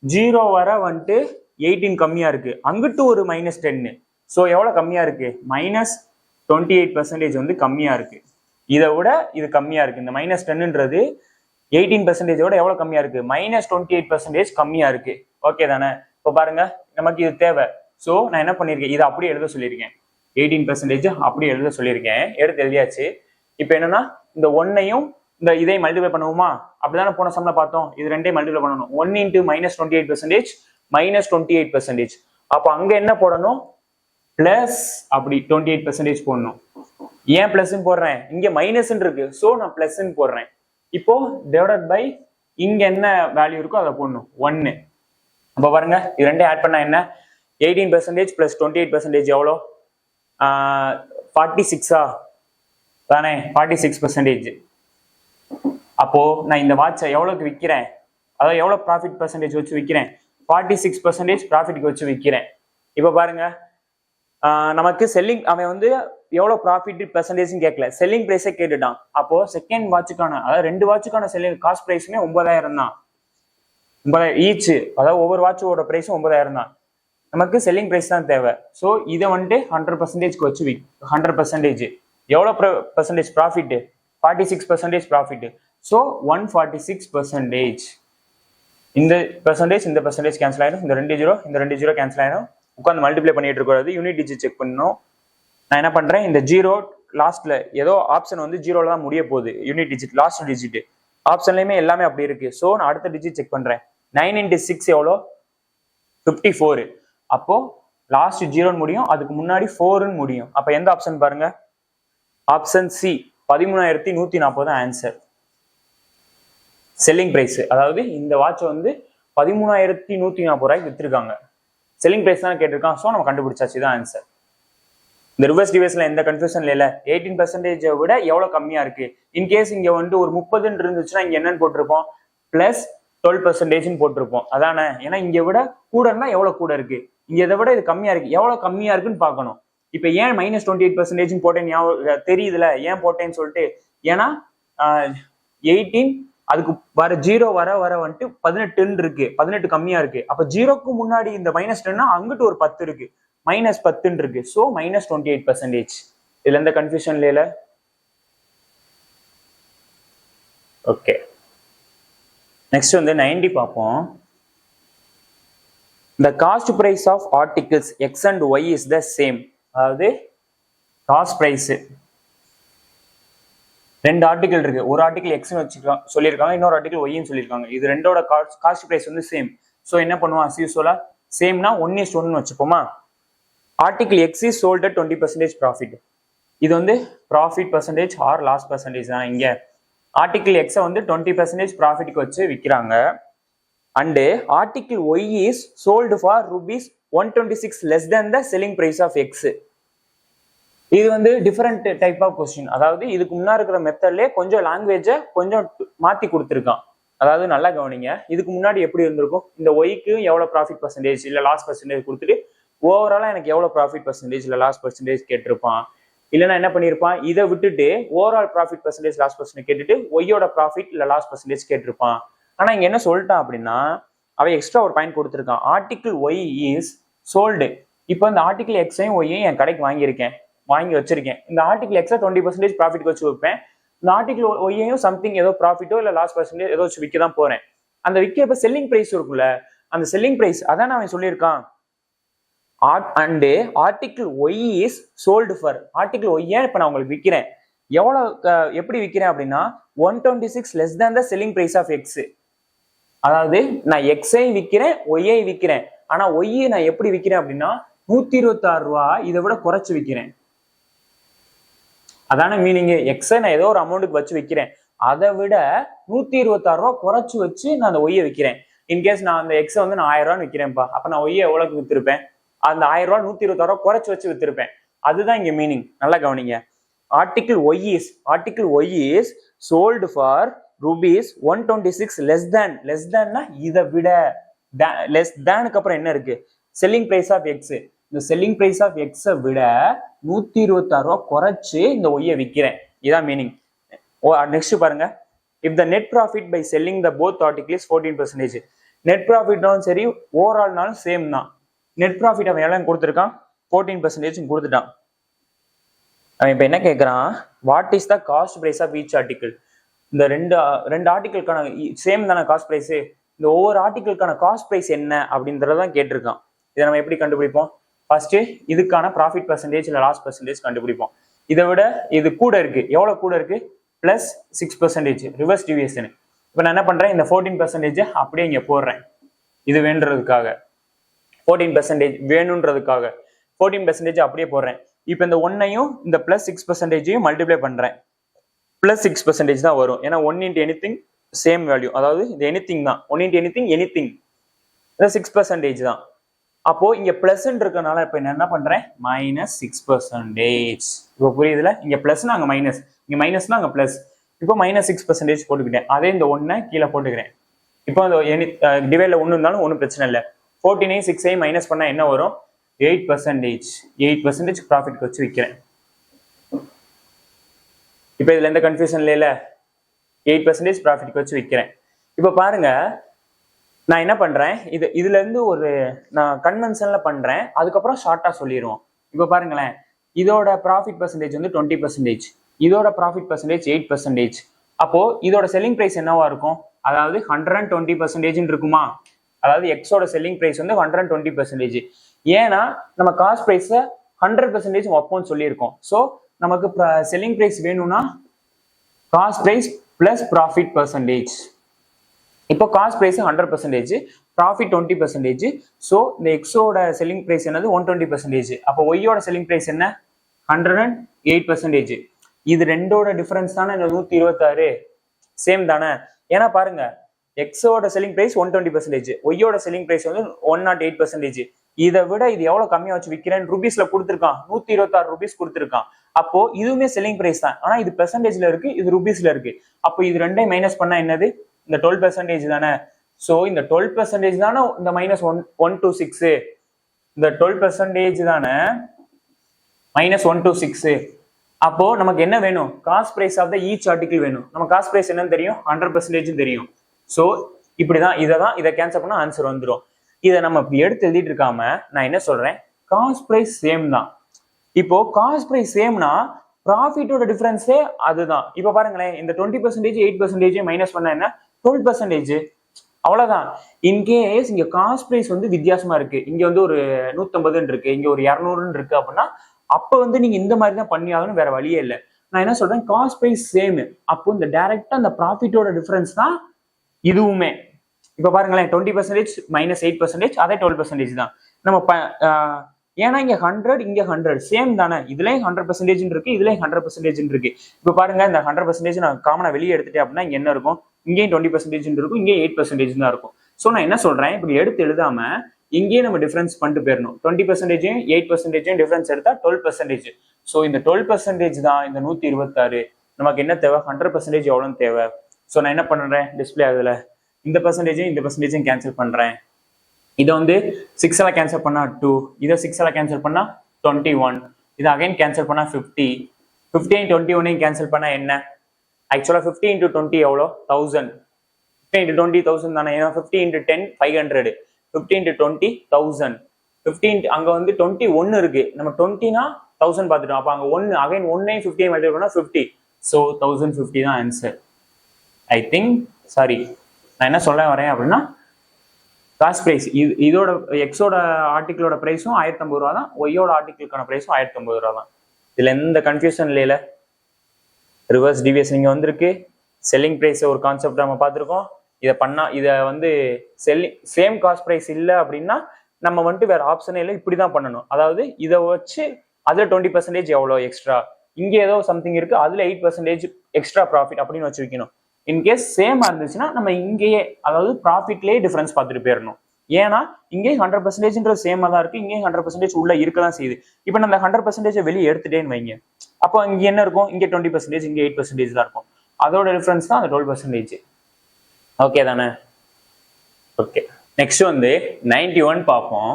0 வர வந்துட்டு 18 கம்மியா இருக்கு, அங்கிட்டு ஒரு -10. ஸோ எவ்வளவு கம்மியா இருக்கு, -28% வந்து கம்மியா இருக்கு. இதை விட இது கம்மியா இருக்கு. இந்த -10ன்றது 18% விட எவ்வளவு கம்மியா இருக்கு, -28% கம்மியா இருக்கு. ஓகே தானே? இப்போ பாருங்க, நமக்கு இது தேவை. ஸோ நான் என்ன பண்ணிருக்கேன், இதை அப்படியே எழுத சொல்லியிருக்கேன். 18% அப்படியே எழுத சொல்லியிருக்கேன். எடுத்து எழுதியாச்சு. இப்போ என்னன்னா இந்த 1ஐயும் இந்த இதை மல்டிப்ளை பண்ணுவோமா? அப்படிதானே போன சம்ல பார்த்தோம். இது ரெண்டையும் மல்டிப்ளை பண்ணணும். 1 × -28% -28%. அப்போ அங்க என்ன போடணும், பிளஸ் அப்படி 28% போடணும். ஏன் பிளஸ் போடுறேன், இங்க மைனஸ் இருக்கு. ஸோ நான் பிளஸ் போடுறேன். இப்போ டிவைடட் பை இங்க என்ன வேல்யூ இருக்கோ அதை போடணும், 1. அப்போ பாருங்க, இது ரெண்டையும் ஆட் பண்ணா என்ன, 18% + 28% எவ்வளோ, 46 தானே, 46%. அப்போ நான் இந்த வாட்சை எவ்வளவுக்கு விற்கிறேன், அதாவது எவ்வளவு ப்ராஃபிட் பர்சன்டேஜ் வச்சு விற்கிறேன், 46% ப்ராஃபிட்க்கு வச்சு விற்கிறேன். இப்போ பாருங்க, நமக்கு செல்லிங் அவன் வந்து எவ்வளவு ப்ராஃபிட் பெர்சன்டேஜ் கேட்கல, செல்லிங் பிரைஸே கேட்டுட்டான். அப்போ செகண்ட் வாட்சுக்கான, அதாவது 2 வாட்சுக்கான செல்லிங் காஸ்ட் பிரைஸுமே 9000 தான். 9000 ஈச், அதாவது ஒவ்வொரு வாட்சோட பிரைஸும் 9000 தான். நமக்கு செல்லிங் பிரைஸ் தான் தேவை. ஸோ இதை வந்துட்டு 100%க்கு வச்சு 100% எவ்வளவு பெர்சன்டேஜ் ப்ராஃபிட், 46% ப்ராஃபிட். ஸோ 146%. இந்த பெர்சன்டேஜ் கேன்சல் ஆயிடும். இந்த 2 0 கேன்சல் ஆயிடும். உட்காந்து மல்டிப்ளை பண்ணிட்டு இருக்கக்கூடாது, யூனிட் டிஜிட் செக் பண்ணணும். நான் என்ன பண்றேன், இந்த 0 லாஸ்ட்ல ஏதோ ஆப்ஷன் வந்து 0ல தான் முடிய போகுது. யூனிட் டிஜிட் லாஸ்ட் டிஜிட் ஆப்ஷன்லயுமே எல்லாமே அப்படி இருக்கு. ஸோ நான் அடுத்த டிஜிட் செக் பண்றேன். 9 × 6 எவ்வளோ, 54. அப்போ லாஸ்ட் 0ன்னு முடியும், அதுக்கு முன்னாடி 4ன்னு முடியும். அப்ப எந்த ஆப்ஷன் பாருங்க, option C 13,140 answer. Selling price, அதாவது இந்த வாட்ச் வந்து 13,140 ரூபாய்க்கு வித்திருக்காங்க. செல்லிங் பிரைஸ் தான் கேட்டிருக்கான். ஸோ நம்ம கண்டுபிடிச்சாச்சு, தான் ஆன்சர். இந்த ரிவர்ஸ் டிவைஸ்ல எந்த கன்ஃபியூஷன் இல்ல. 18% விட எவ்வளவு கம்மியா இருக்கு. இன்கேஸ் இங்க வந்து ஒரு 30 இருந்துச்சுன்னா இங்க என்னன்னு போட்டிருப்போம், +12% போட்டிருப்போம். அதானே? ஏன்னா இங்க விட கூடன்னா எவ்வளவு கூட இருக்கு, இங்க இதை விட இது கம்மியா இருக்கு, எவ்வளவு கம்மியா இருக்குன்னு பார்க்கணும். இப்ப ஏன் -28% போட்டேன் தெரியுதுல, ஏன் போட்டேன்னு சொல்லிட்டு. ஏன்னா 18 அதுக்கு வர 0 வர வந்துட்டு 18 இருக்கு, 18 கம்மியா இருக்கு. அப்ப 0க்கு முன்னாடி இந்த -10னா அங்கிட்டு ஒரு 10 இருக்கு, -10 இருக்கு. ஸோ -28%. இதுல எந்த கன்ஃபியூஷன் இல்ல. ஓகே, நெக்ஸ்ட் வந்து 90 பார்ப்போம். The cost price of articles X and Y is the same. அதாவது காஸ்ட் பிரைஸ் 2 ஆர்டிகல் இருக்கு. ஒரு ஆர்டிகல் எக்ஸ்னு வச்சுக்கலாம் சொல்லியிருக்காங்க, இன்னொரு ஆர்டிகல் ஒய்ன்னு சொல்லியிருக்காங்க. இது ரெண்டோட காஸ்ட் பிரைஸ் வந்து சேம். ஸோ என்ன பண்ணுவோம், as usual சேம்னா 1:1 வச்சுப்போமா. Article X is sold at 20% profit. இது வந்து profit percentage or loss percentage தான். இங்க ஆர்டிகல் எக்ஸை வந்து 20% ப்ராஃபிட்க்கு வச்சு விற்கிறாங்க. And article Y is sold for ₹126 less than the selling price of X. இது வந்து டிஃபரெண்ட் டைப் ஆஃப் கொஸ்டின். அதாவது இதுக்கு முன்னாடி இருக்கிற மெத்தட்லேயே கொஞ்சம் லாங்குவேஜை கொஞ்சம் மாற்றி கொடுத்துருக்கான். அதாவது நல்லா கவனிங்க, இதுக்கு முன்னாடி எப்படி இருந்திருக்கும், இந்த ஒய்க்கு எவ்வளோ ப்ராஃபிட் பர்சன்டேஜ் இல்லை லாஸ் பர்சன்டேஜ் கொடுத்துட்டு ஓவராலாக எனக்கு எவ்வளோ ப்ராஃபிட் பர்சன்டேஜ் இல்லை லாஸ் பர்சன்டேஜ் கேட்டிருப்பான். இல்லைன்னா என்ன பண்ணியிருப்பான், இதை விட்டுட்டு overall profit percentage loss percentage கேட்டுட்டு ஒய்யோட ப்ராஃபிட் இல்லை லாஸ் பர்சன்டேஜ் கேட்டிருப்பான். ஆனா இங்க என்ன சொல்லிட்டான் அப்படின்னா, அவன் எக்ஸ்ட்ரா ஒரு பாயிண்ட் கொடுத்துருக்கான், ஆர்டிகிள் ஒய் இஸ் சோல்டு. இப்போ இந்த ஆர்டிகிள் எக்ஸையும் ஒய்யும் என் கடைக்கு வாங்கி வச்சிருக்கேன். இந்த ஆர்டிகிள் எக்ஸை 20% ப்ராஃபிட் வச்சு வைப்பேன். இந்த ஆர்டிகிள் ஒய்யையும் சம்திங் ஏதோ ப்ராஃபிட்டோ இல்லை லாஸ் பர்சன்டேஜ் ஏதோ வச்சு விற்க தான் போறேன். அந்த விற்கிறப்ப செல்லிங் பிரைஸ் இருக்குல்ல, அந்த செல்லிங் பிரைஸ் அதான் அவன் சொல்லியிருக்கான். And article Y is sold for, article ஒய்யை இப்போ நான் உங்களுக்கு விற்கிறேன். எப்படி விற்கிறேன் அப்படின்னா 126 less than the selling price of X. அதாவது நான் எக்ஸை விற்கிறேன், ஒய்யை விற்கிறேன். ஆனா ஒய்யை நான் எப்படி விற்கிறேன் அப்படின்னா 126 ரூபா இதை விட குறைச்சு விற்கிறேன். அதான மீனிங். எக்ஸை நான் ஏதோ ஒரு அமௌண்ட்டுக்கு வச்சு விற்கிறேன், அதை விட 126 ரூபா குறைச்சு வச்சு நான் அந்த ஒய்யை விற்கிறேன். இன்கேஸ் நான் அந்த எக்ஸை வந்து நான் 1000 ரூபான்னு விற்கிறேன்ப்பா, அப்ப நான் ஒய்யை எவ்வளவுக்கு வித்திருப்பேன், அந்த 1000 ரூபா 126 ரூபா குறைச்சு வச்சு வித்திருப்பேன். அதுதான் இங்க மீனிங். நல்லா கவனிங்க. Article Y is sold for rupees 126 less தேன்னா இதை விட, லெஸ் தேனுக்கு அப்புறம் என்ன இருக்கு, செல்லிங் பிரைஸ் ஆஃப் எக்ஸ். இந்த செல்லிங் பிரைஸ் ஆஃப் எக்ஸை விட 126 ரூபா குறைச்சு இந்த ஒய்யை விற்கிறேன். இதான் மீனிங். நெக்ஸ்ட் பாருங்க. If the net profit by selling the both article is 14%. Net ப்ராஃபிட்னாலும் சரி ஓவரால்னாலும் சேம் தான். நெட் ப்ராஃபிட் அவன் எல்லாம் கொடுத்துருக்கான், 14% கொடுத்துட்டான். அவன் இப்ப என்ன கேட்கறான், what is the cost price of each article. இந்த ரெண்டு ஆர்டிகிள்கான சேம் தானே காஸ்ட் பிரைஸ், இந்த ஒவ்வொரு ஆர்டிகிள்கான காஸ்ட் பிரைஸ் என்ன அப்படின்றதான் கேட்டிருக்கான். இதை நம்ம எப்படி கண்டுபிடிப்போம், ஃபர்ஸ்ட் இதுக்கான ப்ராஃபிட் பர்சன்டேஜ் இல்லை லாஸ் பர்சன்டேஜ் கண்டுபிடிப்போம். இதை விட இது கூட இருக்கு, எவ்வளவு கூட இருக்கு, +6%, ரிவர்ஸ் டிவியேஷன். இப்போ நான் என்ன பண்றேன், இந்த 14% அப்படியே இங்க போடுறேன். இது வேண்டுறதுக்காக 14% வேணுன்றதுக்காக 14% அப்படியே போடுறேன். இப்போ இந்த 1ஐயும் இந்த +6% மல்டிப்ளை பண்றேன், +6% தான் வரும். ஏன்னா 1 into anything சேம் வேல்யூ, அதாவது இது எனிதிங் தான். 1 into anything 6% தான். அப்போ இங்க பிளஸ் இருக்கனால இப்ப என்ன பண்றேன், -6%. இப்போ புரியுதுல, இங்க பிளஸ்னா அங்க மைனஸ், இங்க மைனஸ்னா அங்க பிளஸ். இப்போ -6% போட்டுக்கிட்டேன். அதே இந்த 1 கீழே போட்டுக்கிறேன். இப்போ அந்த டிவைட்ல 1 இருந்தாலும் ஒன்றும் பிரச்சனை இல்லை. 14ஐயும் 6ஐயும் மைனஸ் பண்ணா என்ன வரும், 8% ப்ராஃபிட் வச்சு விற்கிறேன். இப்போ இதுல எந்த கன்ஃபியூஷன் இல்ல, 8% ப்ராஃபிட் வச்சு விற்கிறேன். இப்போ பாருங்க, நான் என்ன பண்றேன், இதுல இருந்து ஒரு நான் கன்வென்ஷன்ல பண்றேன், அதுக்கப்புறம் ஷார்ட்டா சொல்லிடுவோம். இப்போ பாருங்களேன், இதோட ப்ராஃபிட் பர்சன்டேஜ் வந்து 20%, இதோட ப்ராஃபிட் பர்சன்டேஜ் 8%. அப்போ இதோட செல்லிங் பிரைஸ் என்னவா இருக்கும், அதாவது 120% இருக்குமா, அதாவது எக்ஸோட செல்லிங் பிரைஸ் வந்து 120%. ஏன்னா நம்ம காஸ்ட் பிரைஸை 100% வைப்போம்னு சொல்லியிருக்கோம். ஸோ நமக்கு செல்லிங் பிரைஸ் வேணும்னா cost price plus profit percentage. இப்போ காஸ்ட் பிரைஸ் 100%, ப்ராஃபிட் 20%. ஸோ இந்த எக்ஸோட செல்லிங் பிரைஸ் என்னது 120%. அப்போ ஒய்யோட செல்லிங் பிரைஸ் என்ன, 108%. இது ரெண்டோட டிஃபரன்ஸ் தானே இந்த 126, சேம் தானே. ஏன்னா பாருங்க, எக்ஸோட செல்லிங் பிரைஸ் 120%, ஒய்யோட செல்லிங் பிரைஸ் வந்து 108%. இதை விட இது எவ்வளவு கம்மியா வச்சு விற்கிறேன், ருபீஸ்ல கொடுத்துருக்கான், 126 ரூபீஸ் கொடுத்துருக்கான். அப்போ இதுவுமே செல்லிங் பிரைஸ் தான், ஆனா இது பெர்சன்டேஜ்ல இருக்கு, இது ருபீஸ்ல இருக்கு. அப்போ இது ரெண்டையும் மைனஸ் பண்ணா என்னது, இந்த 12% தானே. ஸோ இந்த 12% தானே இந்த -126, இந்த 12% தானே -126. அப்போ நமக்கு என்ன வேணும், cost price of the each article வேணும். நம்ம காஸ்ட் பிரைஸ் என்னன்னு தெரியும், 100% தெரியும். ஸோ இப்படிதான் இதை கேன்சல் பண்ணா ஆன்சர் வந்துடும். இதை நம்ம இப்படி எடுத்து எழுதிட்டு இருக்காம நான் என்ன சொல்றேன், காஸ்ட் பிரைஸ் சேம் தான். இப்போ காஸ்ட் பிரைஸ் சேம்னா ப்ராஃபிட்டோட டிஃபரன்ஸே அதுதான். இப்போ பாருங்களேன், இந்த 20% 8% மைனஸ் பண்ண என்ன, 12%. அவ்வளவுதான். இன்கேஸ் இங்க காஸ்ட் பிரைஸ் வந்து வித்தியாசமா இருக்கு, இங்க வந்து ஒரு 150 இருக்கு, இங்க ஒரு 200 இருக்கு அப்படின்னா அப்ப வந்து நீங்க இந்த மாதிரி தான் பண்ணி ஆகணும், வேற வழியே இல்லை. நான் என்ன சொல்றேன், காஸ்ட் பிரைஸ் சேம், அப்போ இந்த டைரக்டா அந்த ப்ராஃபிட்டோட டிஃபரன்ஸ் தான் இதுவுமே. இப்ப பாருங்களேன், 20% -8%, அதே 12% தான். நம்ம ஏன்னா இங்க 100 இங்க 100 சேம் தானே, இதுலயும் 100% இருக்கு, இதுலயும் 100% இருக்கு. இப்ப பாருங்க, இந்த 100% நான் காமனா வெளியே எடுத்துட்டேன் அப்படின்னா இங்க என்ன இருக்கும், இங்கேயும் 20% இருக்கும், இங்கேயும் 8% தான் இருக்கும். ஸோ நான் என்ன சொல்றேன், இப்படி எடுத்து எழுதாம இங்கேயே நம்ம டிஃபரன்ஸ் பண்ணிட்டு போயிடணும். 20% 8% டிஃபரன்ஸ் எடுத்தா 12%. ஸோ இந்த 12% தான் இந்த 126. நமக்கு என்ன தேவை, 100% எவ்வளோன்னு தேவை. ஸோ நான் என்ன பண்றேன், டிஸ்பிளே ஆகுதுல, இந்த பர்சன்டேஜையும் இந்த பர்சன்டேஜையும் கேன்சல் பண்றேன். இதை வந்து 6 கேன்சல் பண்ணா 2, இதை 6 கேன்சல் பண்ணா 21. இது அகைன் கேன்சல் பண்ணால் 50. 50 and 21 கேன்சல் பண்ணால் என்ன? ஆக்சுவலாக 50 into 20 எவ்வளோ? 1000. 50 into 20 1000 தானே. ஏன்னா 50 into 10 500. 50 into 20 1000. 15 அங்கே வந்து 21 இருக்கு. நம்ம 20னா 1000 பார்த்துட்டோம். அப்போ அங்கே 1 அகைன் 1 50 மல்டிபிள் பண்ணால் 50. ஸோ 1050 தான் ஆன்சர். ஐ திங்க் சாரி, நான் என்ன சொல்ல வரேன் அப்படின்னா, காஸ்ட் ப்ரைஸ் இதோட எக்ஸோட ஆர்டிக்கிளோட ப்ரைஸும் 1050 ரூபா தான், ஒய்யோட ஆர்டிக்கிளுக்கான ப்ரைஸும் 1050 ரூபா தான். இதில் எந்த கன்ஃபியூஷன் இல்லையில. ரிவர்ஸ் டிவியேஷன் இங்கே வந்திருக்கு. செல்லிங் ப்ரைஸ் ஒரு கான்செப்ட் நம்ம பார்த்துருக்கோம். இதை வந்து சேம் காஸ்ட் ப்ரைஸ் இல்லை அப்படின்னா நம்ம வந்துட்டு வேற ஆப்ஷனே இல்லை, இப்படி தான் பண்ணணும். அதாவது இதை வச்சு அதில் 20% எவ்வளோ எக்ஸ்ட்ரா, இங்கே ஏதோ சம்திங் இருக்கு அதில் 8% எக்ஸ்ட்ரா ப்ராஃபிட் அப்படின்னு வச்சு வைக்கணும். இன்கேஸ் சேமா இருந்துச்சுன்னா நம்ம இங்கேயே அதாவது ப்ராஃபிட்லேயே டிஃபரன்ஸ் பார்த்துட்டு போயிடணும். ஏன்னா இங்கே 100% சேமா தான் இருக்கு, இங்கே 100% உள்ள இருக்க தான் செய்யுது. இப்போ நம்ம 100% வெளியே எடுத்துட்டேன்னு வைங்க, அப்போ இங்கே என்ன இருக்கும்? இங்கே 20%, இங்கே 8% தான் இருக்கும். அதோட டிஃபரன்ஸ் தான் அந்த 12%. ஓகே தானே? ஓகே, நெக்ஸ்ட் வந்து 91 பார்ப்போம்.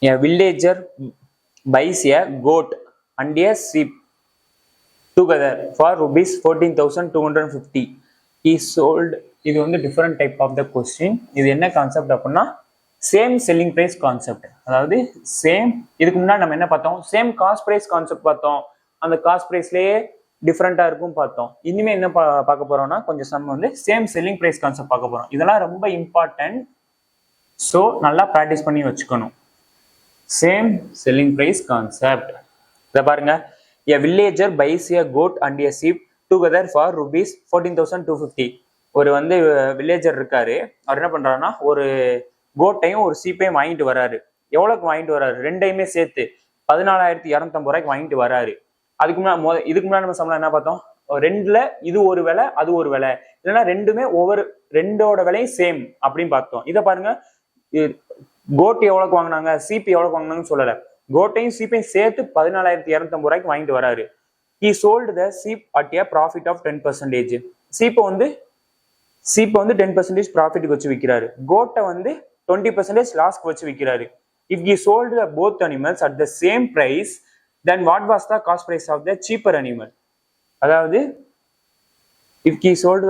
A villager buys a goat and a sheep together for rupees 14,250. He sold. இது வந்து different type of the question. இது என்ன கான்செப்ட் அப்படின்னா சேம் செல்லிங் ப்ரைஸ் கான்செப்ட். அதாவது சேம், இதுக்கு முன்னாடி நம்ம என்ன பார்த்தோம்? சேம் காஸ்ட் ப்ரைஸ் கான்செப்ட் பார்த்தோம். அந்த காஸ்ட் ப்ரைஸ்லேயே டிஃப்ரெண்டா இருக்கும் பார்த்தோம். இனிமே என்ன பார்க்க போறோம்னா கொஞ்சம் சம் வந்து சேம் செல்லிங் ப்ரைஸ் கான்செப்ட் பார்க்க போறோம். இதெல்லாம் ரொம்ப இம்பார்ட்டன்ட், ஸோ நல்லா ப்ராக்டிஸ் பண்ணி வச்சுக்கணும். சேம் செல்லிங் ப்ரைஸ் கான்செப்ட் இதை பாருங்க. A villager buys a goat and a sheep together for rupees 14,250. ஒரு வந்து வில்லேஜர் இருக்காரு, அவர் என்ன பண்றாருன்னா ஒரு கோட்டையும் ஒரு சீப்பையும் வாங்கிட்டு வராரு. எவ்வளவுக்கு வாங்கிட்டு வராரு? ரெண்டையுமே சேர்த்து 14,250 ரூபாய்க்கு வாங்கிட்டு வராரு. இதுக்கு முன்னாடி நம்ம சம்பளம் என்ன பார்த்தோம்? ரெண்டுல இது ஒரு விலை அது ஒரு விலை, இல்லைன்னா ரெண்டுமே ரெண்டோட விலையும் சேம் அப்படின்னு பார்த்தோம். இதை பாருங்க, கோட் எவ்வளவுக்கு வாங்கினாங்க, சிபி எவ்வளவுக்கு வாங்கினாங்கன்னு சொல்லல. கோட்டையும் சீப்பையும் சேர்த்து 14,250 ரூபாய்க்கு வாங்கிட்டு வராரு. He sold the sheep at a profit of 10%. சீப்பை வந்து 10% ப்ராஃபிட்டுக்கு வச்சு விற்கிறாரு. கோட்டை வந்து 20% லாஸ்க்கு வச்சு விற்கிறாரு. If he sold both animals at the same price, then what was the cost price of the cheaper animal? அதாவது if he sold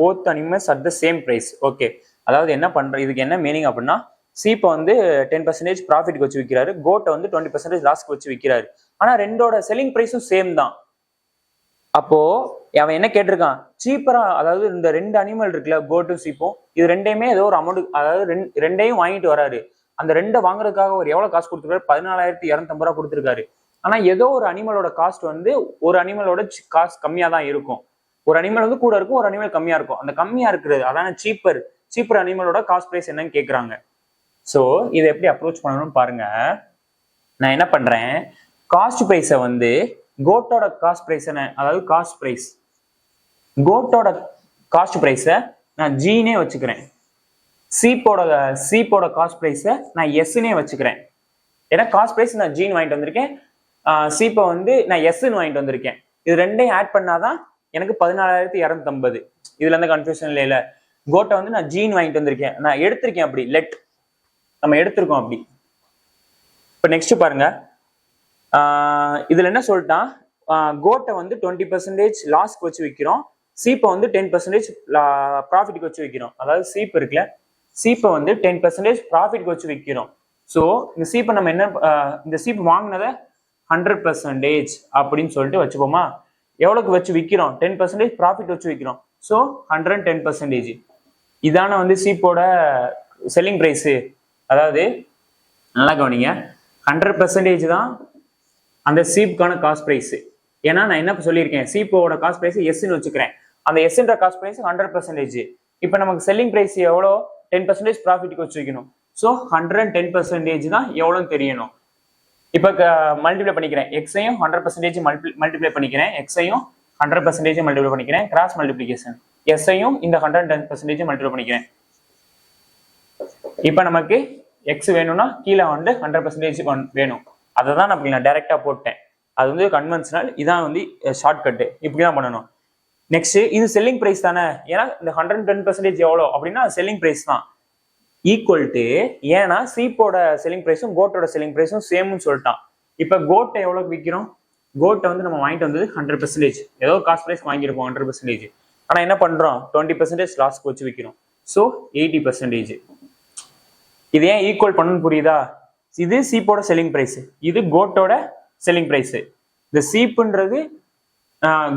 both animals at the same price. Okay, அதாவது என்ன பண்ற, இதுக்கு என்ன மீனிங் அப்படின்னா சீப்பை வந்து 10% ப்ராஃபிட்க்கு வச்சு விற்கிறாரு, கோட்டை வந்து 20% லாஸ்க்கு வச்சு விற்கிறாரு. ஆனா ரெண்டோட செல்லிங் ப்ரைஸும் சேம் தான். அப்போ அவன் என்ன கேட்டிருக்கான்? சீப்பரா, அதாவது இந்த ரெண்டு அனிமல் இருக்குல்ல, கோட்டும் சீப்பும், இது ரெண்டையுமே ஏதோ ஒரு அமௌண்ட், அதாவது ரெண்டையும் வாங்கிட்டு வராரு. அந்த ரெண்டை வாங்குறதுக்காக ஒரு எவ்வளவு காசு கொடுத்துருக்காரு? 14,250 ரூபா கொடுத்துருக்காரு. ஆனா ஏதோ ஒரு அனிமலோட காஸ்ட் வந்து ஒரு அனிமலோட காஸ்ட் கம்மியா தான் இருக்கும். ஒரு அனிமல் வந்து கூட இருக்கும், ஒரு அனிமல் கம்மியா இருக்கும். அந்த கம்மியா இருக்கிறது அதான சீப்பர் அனிமலோட காஸ்ட் பிரைஸ் என்னன்னு கேட்கறாங்க. ஸோ இதை எப்படி அப்ரோச் பண்ணணும்னு பாருங்க. நான் என்ன பண்றேன், காஸ்ட் பிரைஸை வந்து கோட்டோட காஸ்ட் பிரைஸ் என்ன, அதாவது காஸ்ட் பிரைஸ், கோட்டோட காஸ்ட் பிரைஸை நான் ஜீனே வச்சுக்கிறேன். சீப்போட காஸ்ட் பிரைஸை நான் எஸ்னே வச்சுக்கிறேன். ஏன்னா காஸ்ட் பிரைஸ் நான் ஜீன் வாங்கிட்டு வந்திருக்கேன், சீப்பை வந்து நான் எஸ்ன்னு வாங்கிட்டு வந்திருக்கேன். இது ரெண்டையும் ஆட் பண்ணாதான் எனக்கு 14,250. இதுல எந்த கன்ஃபியூஷன் இல்லை. கோட்டை வந்து நான் ஜீன் வாங்கிட்டு வந்திருக்கேன், நான் எடுத்திருக்கேன், அப்படி நம்ம எடுத்திருக்கோம் அப்படி. இப்போ நெக்ஸ்ட் பாருங்க, இதுல என்ன சொல்லிட்டான், கோட்டை வந்து 20% லாஸ்க்கு வச்சு விற்கிறோம், சீப்பை வந்து 10% ப்ராஃபிட்க்கு வச்சு விற்கிறோம். அதாவது சீப் இருக்குல்ல, சீப்பை வந்து 10% ப்ராஃபிட்க்கு வச்சு விற்கிறோம். ஸோ இந்த சீப்பை நம்ம என்ன, இந்த சீப் வாங்கினதை 100% அப்படின்னு சொல்லிட்டு வச்சுப்போமா. எவ்வளவுக்கு வச்சு விற்கிறோம்? 10% ப்ராஃபிட் வச்சு விற்கிறோம். ஸோ 110%. இதான வந்து சீப்போட செல்லிங் ப்ரைஸு. அதாவது நல்லா கவனிங்க, 100% தான் அந்த சீப்புக்கான காஸ்ட் ப்ரைஸ். ஏன்னா நான் என்ன சொல்லியிருக்கேன், சீப்போட காஸ்ட் ப்ரைஸ் எஸ்ன்னு வச்சுக்கிறேன். அந்த எஸ்ன்ற காஸ்ட் ப்ரைஸ் 100%. இப்போ நமக்கு செல்லிங் ப்ரைஸ் எவ்வளோ? 10% ப்ராஃபிட்க்கு வச்சு வைக்கணும். ஸோ 110% தான் எவ்வளோன்னு தெரியணும். இப்போ மல்டிப்ளை பண்ணிக்கிறேன், எக்ஸையும் 100% மல்டிப்ளை பண்ணிக்கிறேன், எக்ஸையும் 100% மல்டிப்ளை பண்ணிக்கிறேன், கிராஸ் மல்டிப்ளிகேஷன், எஸ்ஐயும் இந்த 110% மல்டிப்ளை பண்ணிக்கிறேன். இப்போ நமக்கு எக்ஸ் வேணும்னா கீழே வந்து 100% வேணும். அதை தான் நான் டைரக்டா போட்டேன். அது வந்து கன்வென்ஷனல், இதான் வந்து ஷார்ட்கட்டு. இப்படிதான் பண்ணணும். நெக்ஸ்ட், இது செல்லிங் பிரைஸ் தானே, ஏன்னா இந்த 110% எவ்வளோ அப்படின்னா செல்லிங் பிரைஸ் தான். ஈக்குவல் டு, ஏன்னா சீப்போட செல்லிங் பிரைஸும் கோட்டோட செல்லிங் பிரைஸும் சேம்னு சொல்லிட்டான். இப்போ கோட்டை எவ்வளோக்கு விற்கிறோம்? கோட்டை வந்து நம்ம வாங்கிட்டு வந்தது 100%, ஏதோ காஸ்ட் ப்ரைஸ் வாங்கியிருப்போம் 100%. ஆனால் என்ன பண்ணுறோம்? 20% லாஸ்க்கு வச்சு விற்கிறோம். ஸோ 80%. இது ஏன் ஈக்குவல் பண்ணணும்னு புரியுதா? இது சீப்போட செல்லிங் பிரைஸ், இது கோட்டோட செல்லிங் பிரைஸ். இந்த சீப்புன்றது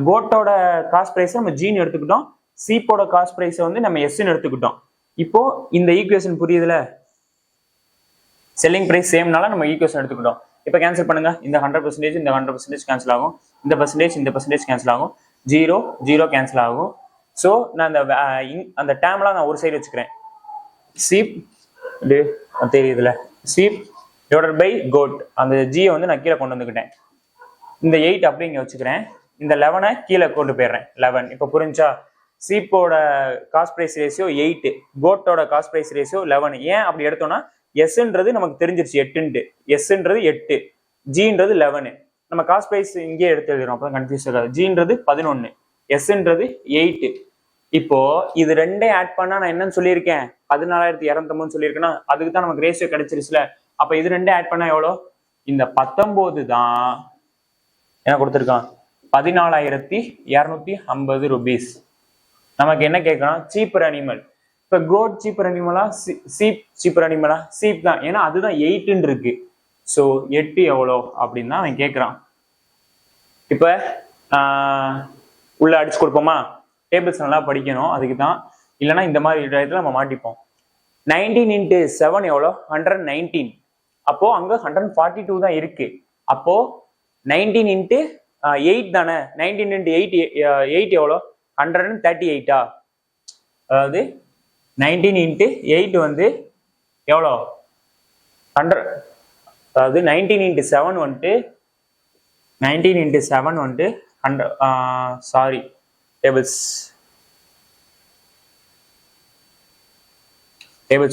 கோட்டோட காஸ்ட் பிரைஸ் நம்ம ஜீன் எடுத்துக்கிட்டோம், சீப்போட காஸ்ட் பிரைஸை வந்து நம்ம எஸ்ன்னு எடுத்துக்கிட்டோம். இப்போ இந்த ஈக்குவேஷன் புரியுதுல? செல்லிங் பிரைஸ் சேம்னால நம்ம ஈக்குவேஷன் எடுத்துக்கிட்டோம். இப்போ கேன்சல் பண்ணுங்க. இந்த 100% இந்த 100% கேன்சல் ஆகும், இந்த பர்சன்டேஜ் கேன்சல் ஆகும், 0 கேன்சல் ஆகும். ஸோ நான் அந்த டேம்லாம் நான் ஒரு சைடு வச்சுக்கிறேன். சீப் தெரியுதுல, சீப் டிவைடட் பை கோட், அந்த ஜியை வந்து நான் கீழே கொண்டு வந்துக்கிட்டேன். இந்த 8 அப்படி இங்கே வச்சுக்கிறேன், இந்த 11 கீழே கொண்டு போயிடுறேன். 11 இப்போ புரிஞ்சா? சீப்போட காஸ்ட் பிரைஸ் ரேஷியோ 8, கோட்டோட காஸ்ட் பிரைஸ் ரேஷியோ 11. ஏன் அப்படி எடுத்தோம்னா எஸ்ன்றது நமக்கு தெரிஞ்சிருச்சு 8, எஸ்ன்றது 8, ஜின்றது 11. நம்ம காஸ்ட் பிரைஸ் இங்கே எடுத்து எழுதுறோம், அப்போ கன்ஃபியூஸ் ஆகாது. ஜின்றது 11, எஸ்ன்றது 8. இப்போ இது ரெண்டே ஆட் பண்ணா நான் என்னன்னு சொல்லியிருக்கேன்? 14,250 சொல்லியிருக்கேன்னா அதுக்கு தான் நமக்கு ரேஷியோ கிடைச்சிருச்சுல. அப்ப இது ரெண்டே ஆட் பண்ணா எவ்வளோ? இந்த 19 தான் என்ன கொடுத்துருக்கான்? 14,250 ருபீஸ். நமக்கு என்ன கேட்கணும்? Cheaper animal. இப்ப கோட் சீப்பர் அனிமலா, சீப் சீப்பர் அனிமலா? சீப் தான், ஏன்னா அதுதான் 8 இருக்கு. ஸோ 8 எவ்வளோ அப்படின்னு தான் அவன் கேட்குறான். இப்ப உள்ள அடிச்சு கொடுப்போமா? டேபிள்ஸ் நல்லா படிக்கணும், அதுக்கு தான். இல்லைன்னா இந்த மாதிரி இடத்துல நம்ம மாட்டிப்போம். 19 × 7 எவ்வளோ? 119. அப்போ அங்க 142 தான் இருக்கு. அப்போ 19 × 8 தானே? 19 × 8 எவ்வளோ? 138. அதாவது 19 × 8 வந்து எவ்வளோ? 100. அதாவது 19 × 7 வந்துட்டு 100. சாரி, டேபிள்ஸ்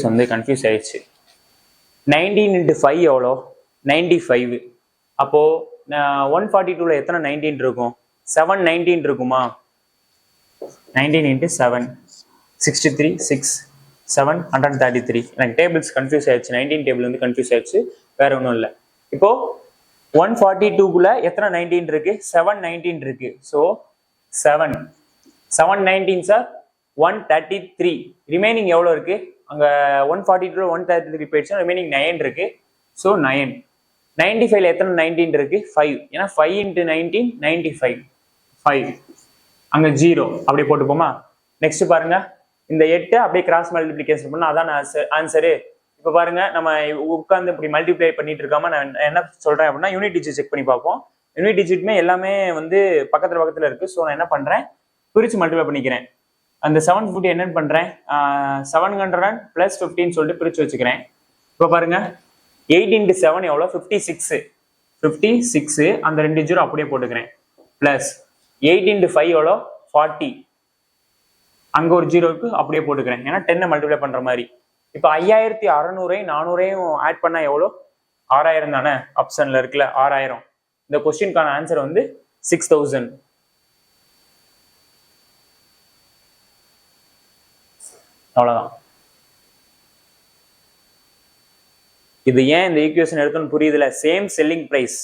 வந்து கன்ஃபியூஸ் ஆயிடுச்சு. 19 × 5 எவ்வளோ? 95. அப்போ 142ல எத்தனை 19 இருக்கும்? 7 19 இருக்குமா? 19 × 7 63, 6 7 133. எனக்கு டேபிள்ஸ் கன்ஃபியூஸ் ஆயிடுச்சு, 19 டேபிள் வந்து கன்ஃபியூஸ் ஆயிடுச்சு, வேற ஒன்றும் இல்லை. இப்போ 142குள்ள எத்தனை 19 இருக்கு? 7 19 இருக்கு. So 7 19 sir 133. ரிமைனிங் எவ்வளோ இருக்கு? அங்க 142 133 போயிடுச்சுன்னா ரிமைனிங் 9 இருக்கு. ஸோ 9. 95ல எத்தனை 19 இருக்கு? 5. ஏன்னா 5 × 19 95. 5 அங்க 0 அப்படியே போட்டுப்போமா? நெக்ஸ்ட் பாருங்க, இந்த 8 அப்படியே கிராஸ் மல்டிபிளிகேஷன் பண்ணா அதான் ஆன்சரு. இப்போ பாருங்க, நம்ம உட்காந்து இப்படி மல்டிப்ளை பண்ணிட்டு இருக்காம நான் என்ன சொல்றேன் அப்படின்னா யூனிட் டிஜிட் செக் பண்ணி பார்ப்போம். யூனிட் டிஜிட்மே எல்லாமே வந்து பக்கத்துல இருக்கு. ஸோ நான் என்ன பண்றேன்? பிரிச்சு மல்டிப்ளை பண்ணிக்கிறேன். அந்த 750 என்ன பண்றேன்? 700 + 15 சொல்லிட்டு பிரிச்சு வச்சுக்கிறேன். இப்போ பாருங்க, 8 × 7 எவ்வளோ? 56. 56 அந்த 2 0 அப்படியே போட்டுக்கிறேன். பிளஸ் 8 × 5 எவ்வளோ? 40. அங்க ஒரு 0 இருக்கு, அப்படியே போட்டுக்கிறேன், ஏன்னா 10 மல்டிப்ளை பண்ற மாதிரி. இப்போ 5600 400 ஆட் பண்ணா எவ்வளோ? 6000 தானே? ஆப்ஷன்ல இருக்குல்ல 6000. இந்த கொஸ்டினுக்கான ஆன்சர் வந்து 6000. அவ்வளவுதான். இது ஏன் இந்த ஈக்குவேஷன் எடுக்கணும்னு புரியுதுல? Same selling price.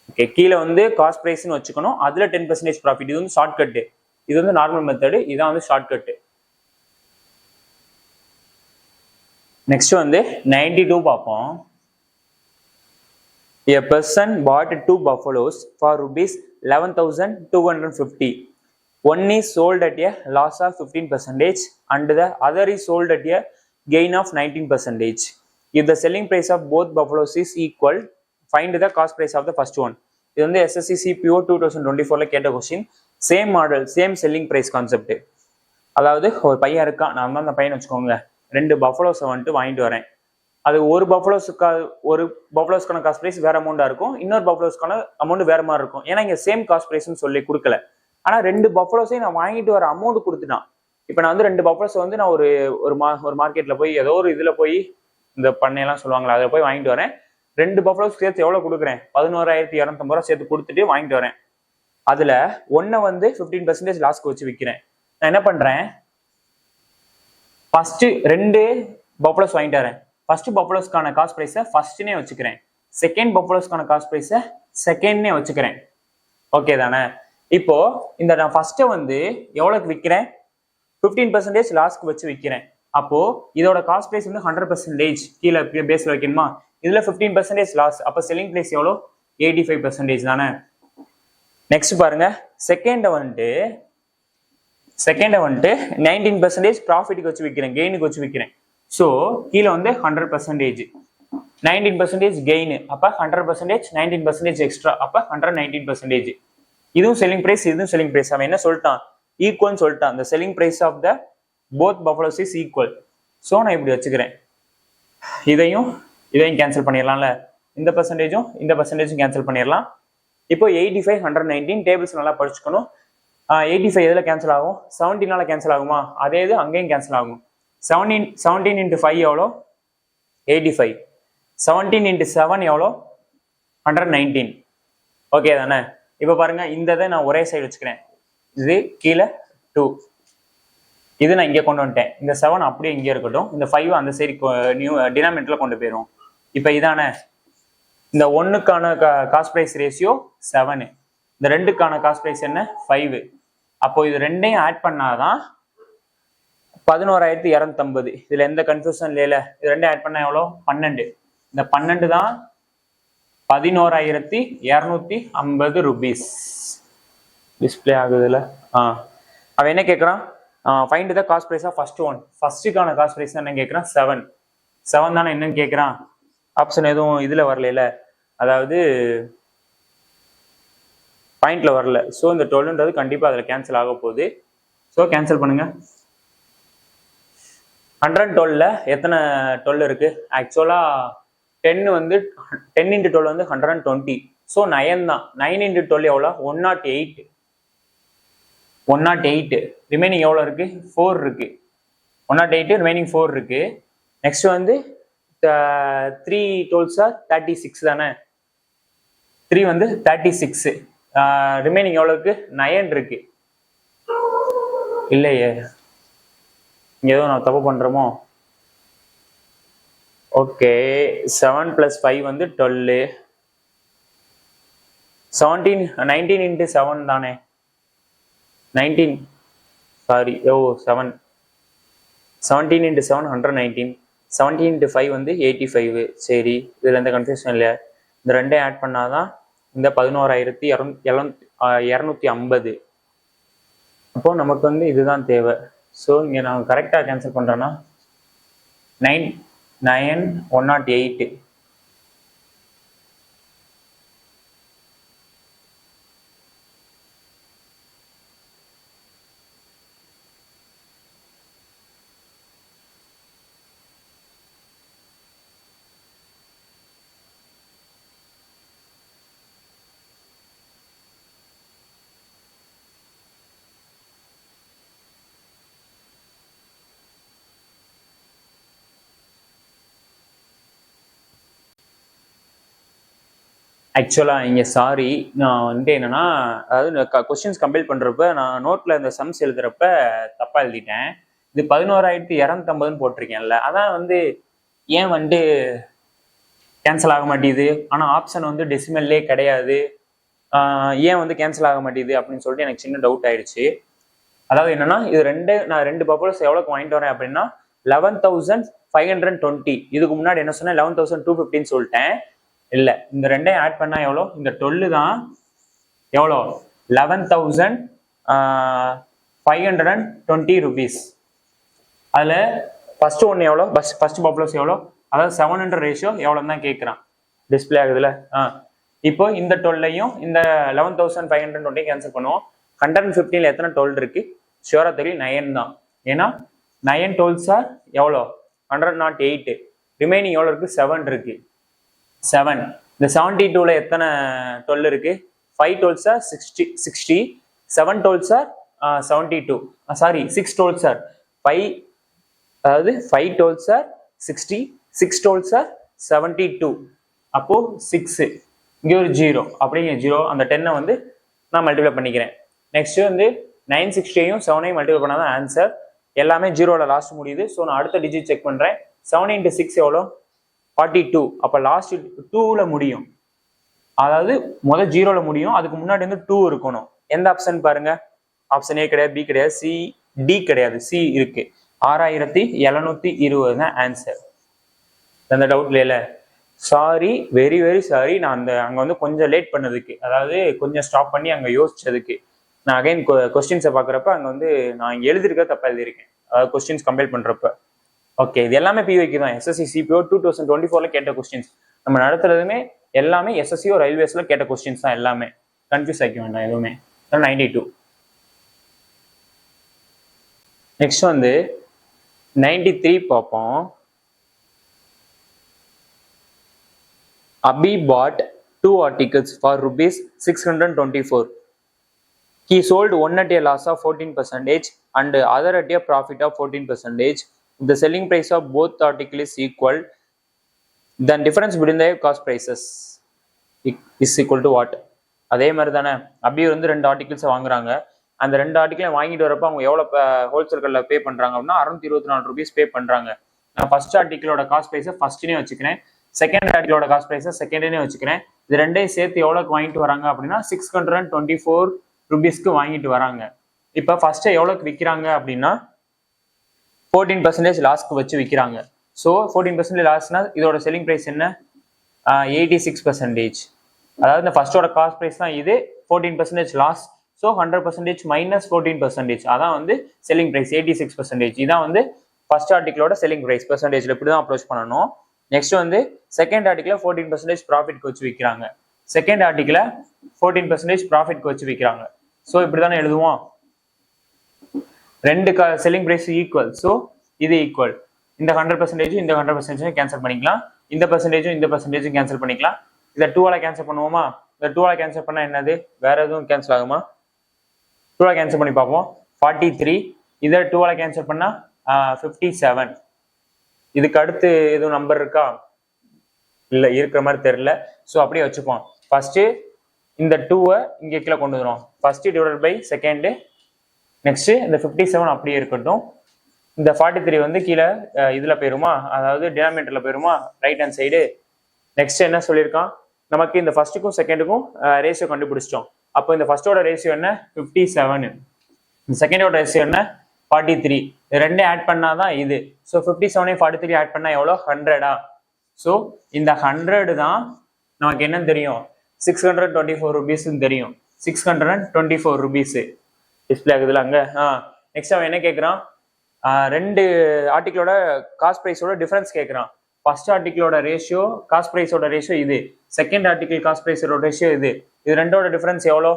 ஓகே, கீழே வந்து காஸ்ட் பிரைஸ்னு வச்சுக்கணும், அதுல 10% ப்ராஃபிட். இது வந்து ஷார்ட்கட், இது வந்து நார்மல் மெத்தடு, இதான் வந்து ஷார்ட்கட். நெக்ஸ்ட் வந்து 92 பார்ப்போம். A person bought 2 buffaloes for rupees 11,250. One is sold at a loss of 15% and the other is sold at a gain of 19%. If the selling price of both buffaloes is equal, find the cost price of the first one. இது வந்து SSC CPO 2024ல கேட்ட question. Same model, same selling price concept. அதாவது ஒரு பையன் இருக்கான், நான் தான் அந்த பையன் வச்சுக்கோங்க. 2 பஃபலோஸை வந்துட்டு வாங்கிட்டு வரேன். அது ஒரு பஃபலோஸ்க்கான காஸ்ட் பிரைஸ் வேற அமௌண்டா இருக்கும், இன்னொரு பஃபலோஸ்க்கான அமௌண்ட் வேற மாதிரி இருக்கும். ஏன்னா இங்க சேம் காஸ்ட் பிரைஸ்னு சொல்லி கொடுக்கல. ஆனா 2 பஃபலோஸையும் நான் வாங்கிட்டு வர அமௌண்ட் கொடுத்துட்டான். இப்போ நான் வந்து 2 பஃபலோஸ் வந்து நான் ஒரு மார்க்கெட்ல போய் ஏதோ ஒரு இதுல போய் இந்த பண்ணையெல்லாம் சொல்லுவாங்களா, அதில் போய் வாங்கிட்டு வரேன். 2 பஃபலோஸ் சேர்த்து எவ்வளவு கொடுக்குறேன்? 11,250 ரூபா சேர்த்து கொடுத்துட்டு வாங்கிட்டு வரேன். அதுல ஒன்னை வந்து 15% லாஸ்க்கு வச்சு விற்கிறேன். நான் என்ன பண்றேன்? ஃபர்ஸ்ட் 2 பஃபலோஸ் வாங்கிட்டு வரேன். ஃபர்ஸ்ட் பஃபலோஸ்க்கான காஸ்ட் ப்ரைஸை ஃபர்ஸ்ட்னே வச்சுக்கிறேன், செகண்ட் பஃபலோஸ்க்கான காஸ்ட் ப்ரைஸை செகண்ட்னே வச்சுக்கிறேன். ஓகே தானே? இப்போ இந்த நான் ஃபர்ஸ்ட்டை வந்து எவ்வளோக்கு விற்கிறேன், 15% லாஸ்க்கு வச்சு விற்கிறேன். அப்போ இதோட காஸ்ட் ப்ரைஸ் வந்து 100% கீழே பேஸ்ல வைக்கணுமா? இதுல 15% லாஸ், அப்போ செல்லிங் ப்ரைஸ் எவ்வளோ, 85% தானே. நெக்ஸ்ட் பாருங்க, செகண்டை வந்துட்டு 19% ப்ராஃபிட்டுக்கு வச்சு விற்கிறேன், கெயினுக்கு வச்சு விற்கிறேன். ஸோ கீழே வந்து 100%, 19% கெயின், அப்போ 100%, 19% எக்ஸ்ட்ரா, அப்போ 119%. இதுவும் செல்லிங் பிரைஸ், இதுவும் செல்லிங் பிரைஸ். அவன் என்ன சொல்லிட்டான், ஈக்குவல்னு சொல்லிட்டான். the selling price of the both buffaloes is equal. So நான் இப்படி வச்சுக்கிறேன். இதையும் கேன்சல் பண்ணிடலாம்ல, இந்த பர்சன்டேஜும் இந்த பர்சன்டேஜும் கேன்சல் பண்ணிடலாம். இப்போ 85, 119 டேபிள்ஸ் நல்லா படிச்சுக்கணும். 85 எதில் கேன்சல் ஆகும், 17 கேன்சல் ஆகுமா? அதே இது அங்கேயும் கேன்சல் ஆகும். 17 into 5 எவ்வளோ, 85. 17 into 7 எவ்வளோ, 119. ஓகே தானே? இப்போ பாருங்க, இந்த இதை நான் ஒரே சைடு வச்சுக்கிறேன், இது கீழே 2, இது நான் இங்கே கொண்டு வந்துட்டேன். இந்த 7 அப்படியே இங்கே இருக்கட்டும், இந்த 5 அந்த சைடு நியூ டினாமினேட்டர்ல கொண்டு போயிடும். இப்போ இதானே இந்த 1க்கான காஸ்ட் ப்ரைஸ் ரேஷியோ 7, இந்த 2க்கான காஸ்ட் ப்ரைஸ் என்ன, 5. அப்போ இது ரெண்டையும் ஆட் பண்ணாதான் 11,250. இதுல எந்த கன்ஃபியூஷன் இல்லையில, இது ரெண்டையும் ஆட் பண்ணா எவ்வளோ, 12. இந்த 12 தான் 11,250 rupees டிஸ்பிளே ஆகுதுல. அவன் என்ன கேட்குறான், find the cost price of first one. ஃபர்ஸ்ட்டுக்கான காஸ்ட் ப்ரைஸ் என்ன கேட்குறான், 7 தானே என்னன்னு கேட்குறான். ஆப்ஷன் எதுவும் இதுல வரல, அதாவது பாயிண்ட்ல வரல. ஸோ இந்த 12ன்றது கண்டிப்பாக அதில் கேன்சல் ஆக போகுது. ஸோ கேன்சல் பண்ணுங்க. 112ல எத்தனை 12 இருக்கு, ஆக்சுவலா 10 வந்து 10 into 12 வந்து 120. ஸோ 9 தான். 9 into 12 எவ்வளோ, 108. ரிமைனிங் எவ்வளோ இருக்கு, 4 இருக்கு. 108, ரிமைனிங் 4 இருக்கு. நெக்ஸ்ட் வந்து 3 12s are 36 தானே. 3 வந்து 36. ரிமைனிங் எவ்வளோ இருக்கு, 9 இருக்கு. இல்லையே, இங்க ஏதோ நான் தப்பு பண்றோமோ. ஓகே, 7 + 5 வந்து 12. 19 into 7 தானே, 19 சாரி, 7. 17 into 7 119. 17 into 5 வந்து 85. சரி, இதுல எந்த கன்ஃபியூஷன் இல்லையா? இந்த ரெண்டையும் ஆட் பண்ணாதான் இந்த 11,250. அப்போ நமக்கு வந்து இதுதான் தேவை. ஸோ இங்கே நான் கரெக்டாக கேன்சல் பண்ணுறேன்னா 108. ஆக்சுவலாக இங்கே சாரி, நான் வந்து என்னன்னா, அதாவது கொஸ்டின்ஸ் கம்பைல் பண்ணுறப்ப நான் நோட்டில் இந்த சம்ஸ் எழுதுறப்ப தப்பாக எழுதிட்டேன். இது 11,250 போட்டிருக்கேன்ல, அதான் வந்து ஏன் வந்து கேன்சல் ஆக மாட்டேங்குது. ஆனால் ஆப்ஷன் வந்து டெசிமல்லே கிடையாது, ஏன் வந்து கேன்சல் ஆக மாட்டேங்குது அப்படின்னு சொல்லிட்டு எனக்கு சின்ன டவுட் ஆயிடுச்சு. அதாவது என்னன்னா, இது நான் 2 பஃபலோஸ் எவ்வளோக்கு வாங்கிட்டு வரேன் அப்படின்னா 11,520. இதுக்கு முன்னாடி என்ன சொன்னேன், 11,250 சொல்லிட்டேன். இல்லை, இந்த ரெண்டையும் ஆட் பண்ணா எவ்வளோ, இந்த 12 தான் எவ்வளோ, 11,520 rupees. அதில் ஃபர்ஸ்ட் ஒன்று எவ்வளோ, ஃபர்ஸ்ட் பஃபலோஸ் எவ்வளோ, அதாவது 700 ரேஷியோ எவ்வளோன்னு தான் கேட்குறான். டிஸ்பிளே ஆகுதுல. இப்போ இந்த 12ஐயும் இந்த 11,520 கேன்சல் பண்ணுவோம். 115ல் எத்தனை 12 இருக்கு, ஷியோரா தெரியும், 9 தான். ஏன்னா 9 12s are எவ்வளோ, 108. ரிமைனிங் எவ்வளோ இருக்கு, 7 இருக்கு. 7. இந்த 72ல எத்தனை 12 இருக்கு, 5 12s are 60. 7 12s are 72. Sorry, 6 12s are 5, அதாவது 5 12s are 60, 6 12s are 72. அப்போ 6, இங்கே ஒரு 0, அப்படிங்க 0. அந்த 10 வந்து நான் மல்டிப்ளை பண்ணிக்கிறேன். நெக்ஸ்ட் வந்து 960யும் 7ஐயும் மல்டிப்ளை பண்ணாதான் ஆன்சர். எல்லாமே 0ல லாஸ்ட் முடியுது. ஸோ நான் அடுத்த டிஜிட் செக் பண்றேன். 7 into 6 எவ்வளோ 42. அப்போ லாஸ்ட் 2ல முடியும், அதாவது முதல் 0ல முடியும், அதுக்கு முன்னாடி வந்து 2 இருக்கணும். எந்த ஆப்ஷன் பாருங்க, ஆப்ஷன் ஏ கிடையாது, பி கிடையாது, சி டி கிடையாது, சி இருக்கு. 6720 தான் ஆன்சர். அந்த டவுட்ல இல்ல, சாரி, வெரி வெரி சாரி. நான் அங்க வந்து கொஞ்சம் லேட் பண்ணதுக்கு, அதாவது கொஞ்சம் ஸ்டாப் பண்ணி அங்க யோசிச்சதுக்கு. நான் அகைன் கொஸ்டின்ஸை பாக்குறப்ப அங்க வந்து நான் எழுதிருக்க தப்பா எழுதியிருக்கேன், அதாவது கொஸ்டின்ஸ் கம்பேர் பண்றப்ப. ஓகே, இது எல்லாமே பிவைக்கு தான். எஸ்எஸ்சி சிபிஓ 2024ல கேட்ட கொஸ்டின்ஸ் நம்ம நடத்துறதுமே எல்லாமே எஸ்எஸ்சிஓ ரயில்வேஸ்ல கேட்ட கொஸ்டின்ஸ் தான் எல்லாமே. கன்ஃபியூஸ் ஆகிக்க வேண்டாம் எதுவுமே. 92. நெக்ஸ்ட் வந்து 93 பார்ப்போம். Abhi bought 2 articles for rupees 624. He sold one at a loss of 14% and other at a profit of 14%. If the selling price of both articles is equal, then difference between the cost prices is equal to what? அதே மாதிரி தானே, அபி வந்து 2 ஆர்டிகிள்ஸ் வாங்குறாங்க. அந்த 2 ஆர்டிகிளையும் வாங்கிட்டு வரப்ப அவங்க எவ்வளோ ஹோல்சேல் கடையில் பே பண்ணுறாங்க அப்படின்னா 624 rupees பே பண்ணுறாங்க. நான் ஃபர்ஸ்ட் ஆர்டிகிளோட காஸ்ட் ப்ரைஸை ஃபர்ஸ்ட்னே வச்சுக்கிறேன், செகண்ட் ஆர்டிகிளோட காஸ்ட் ப்ரைஸை செகண்ட்னே வச்சுக்கிறேன். இது ரெண்டையும் சேர்த்து எவ்வளோக்கு வாங்கிட்டு வராங்க அப்படின்னா 624 rupeesக்கு வாங்கிட்டு வராங்க. இப்போ ஃபர்ஸ்ட் எவ்வளோக்கு விற்கிறாங்க அப்படின்னா 14% லாஸ்க்கு வச்சு விற்கிறாங்க. ஸோ 14% லாஸ்னா இதோட செல்லிங் ப்ரைஸ் என்ன, 86%. அதாவது இந்த ஃபர்ஸ்டோட காஸ்ட் ப்ரைஸ் தான் இது, 14% லாஸ். ஸோ 100% மைனஸ் 14%, அதான் வந்து செல்லிங் ப்ரைஸ் 86%. இதான் வந்து ஃபர்ஸ்ட் ஆர்டிகிளோட செல்லிங் ப்ரைஸ் பெர்சன்டேஜ்ல இப்படி தான் அப்ரோச் பண்ணணும். நெக்ஸ்ட் வந்து செகண்ட் ஆர்டிகிள 14% ப்ராஃபிட்க்கு வச்சு விற்கிறாங்க. செகண்ட் ஆர்டிகிள 14% ப்ராஃபிட்க்கு வச்சு விற்கிறாங்க. ஸோ இப்படி தானே எழுதுவோம், ரெண்டு செல்லிங் ப்ரைஸ் ஈக்குவல். ஸோ இது ஈக்குவல், இந்த 100% இந்த 100% கேன்சல் பண்ணிக்கலாம், இந்த பர்சன்டேஜும் இந்த பர்சன்டேஜும் கேன்சல் பண்ணிக்கலாம். இதை 2ஆல கேன்சல் பண்ணுவோமா, இந்த 2ஆல கேன்சல் பண்ணா என்னது, வேற எதுவும் கேன்சல் ஆகுமா, 2ஆல கேன்சல் பண்ணி பார்ப்போம். 43, இதை 2ஆல கேன்சல் பண்ணா 57. இதுக்கு அடுத்து எதுவும் நம்பர் இருக்கா, இல்ல இருக்கிற மாதிரி தெரியல. ஸோ அப்படியே வச்சுப்போம். ஃபர்ஸ்ட் இந்த 2வை இங்கே கீழே கொண்டு வந்துடும், first divided by second. Next இந்த 57 அப்படியே இருக்கட்டும். இந்த 43 வந்து கீழே இதுல போயிருமா, அதாவது டினாமினேட்டர்ல போயிருமா, ரைட் ஹேண்ட் சைடு. நெக்ஸ்ட் என்ன சொல்லியிருக்கான், நமக்கு இந்த ஃபர்ஸ்ட்டுக்கும் செகண்டுக்கும் ரேஷியோ கண்டுபிடிச்சிட்டோம். அப்போ இந்த ஃபர்ஸ்டோட ரேஷியோ என்ன 57, இந்த செகண்டோட ரேஷியோ என்ன 43. இது ரெண்டே ஆட் பண்ணாதான் இது. ஸோ 57 43 ஆட் பண்ணா எவ்வளோ 100. ஸோ இந்த 100 தான் நமக்கு என்னன்னு தெரியும், 624 rupees தெரியும். 624 rupees டிஸ்பிளே ஆகுதுல அங்க. நெக்ஸ்ட் அவன் என்ன கேட்குறான், 2 ஆர்டிகிளோட காஸ்ட் ப்ரைஸோட டிஃபரன்ஸ் கேட்குறான். ஃபர்ஸ்ட் ஆர்டிகிளோட ரேஷியோ காஸ்ட் ப்ரைஸோட ரேஷியோ இது, செகண்ட் ஆர்டிகிள் காஸ்ட் ப்ரைஸோட ரேஷியோ இது. இது ரெண்டோட டிஃபரன்ஸ் எவ்வளோ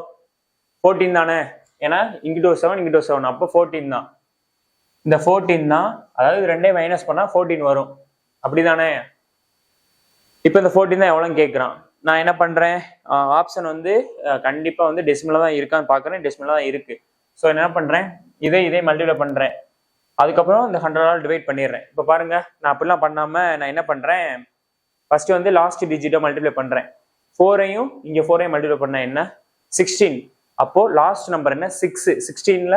14 தானே, ஏன்னா இங்கிட்ட ஒரு 7 இங்கிட்ட ஒரு 7, அப்போ 14 தான். இந்த 14 தான், அதாவது ரெண்டே மைனஸ் பண்ணா 14 வரும், அப்படிதானே. இப்போ இந்த 14 தான் எவ்வளோன்னு கேட்குறான். நான் என்ன பண்றேன், ஆப்ஷன் வந்து கண்டிப்பா வந்து டெசிமலா தான் இருக்கான்னு பாக்குறேன், டெசிமலா தான் இருக்கு. ஸோ என்ன பண்றேன், இதே மல்டிப்ளை பண்றேன், அதுக்கப்புறம் இந்த 100ஆல் டிவைட் பண்ணிடுறேன். இப்போ பாருங்க, நான் அப்படிலாம் பண்ணாம நான் என்ன பண்றேன், ஃபர்ஸ்ட் வந்து லாஸ்ட் டிஜிட்டை மல்டிப்ளை பண்றேன். 4ஐயும் இங்க 4ஐயும் மல்டிப்ளை பண்ண என்ன 16. அப்போ லாஸ்ட் நம்பர் என்ன 6. 16ல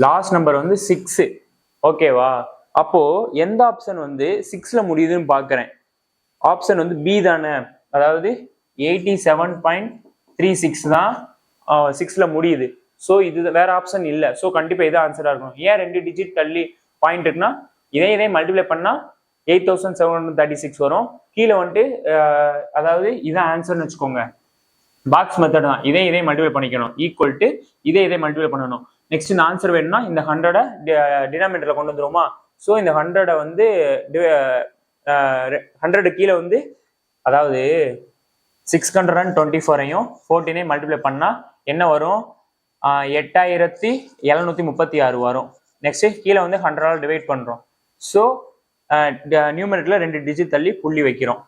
லாஸ்ட் நம்பர் வந்து 6. ஓகேவா, அப்போ எந்த ஆப்ஷன் வந்து 6ல முடியுதுன்னு பாக்குறேன். ஆப்ஷன் வந்து பி தானே, அதாவது 87.36 தான் 6ல முடியுது. ஸோ இது வேற ஆப்ஷன் இல்லை. ஸோ கண்டிப்பா இது ஆன்சரா இருக்கும். ஏன் 2 டிஜிட் தள்ளி பாயிண்ட் இருக்குன்னா இதே மல்டிப்ளை பண்ணா 8736 வரும். கீழே வந்துட்டு அதாவது இதான் ஆன்சர்னு வச்சுக்கோங்க, பாக்ஸ் மெத்தட் தான். இதே மல்டிப்ளை பண்ணிக்கணும், ஈக்குவல் டு இதே மல்டிப்ளை பண்ணணும். நெக்ஸ்ட் இந்த ஆன்சர் வேணும்னா இந்த 100 டினாமினேட்டர்ல கொண்டு வந்துருவோமா. ஸோ இந்த 100 வந்து 100 கீழே வந்து, அதாவது 624ஐயும் 14ஐயும் மல்டிப்ளை பண்ணா என்ன வரும், 8736 வரும். நெக்ஸ்ட் கீழே வந்து 100ஆல் டிவைட் பண்றோம். ஸோ நியூமரேட்டர்ல 2 டிஜிட் தள்ளி புள்ளி வைக்கிறோம்.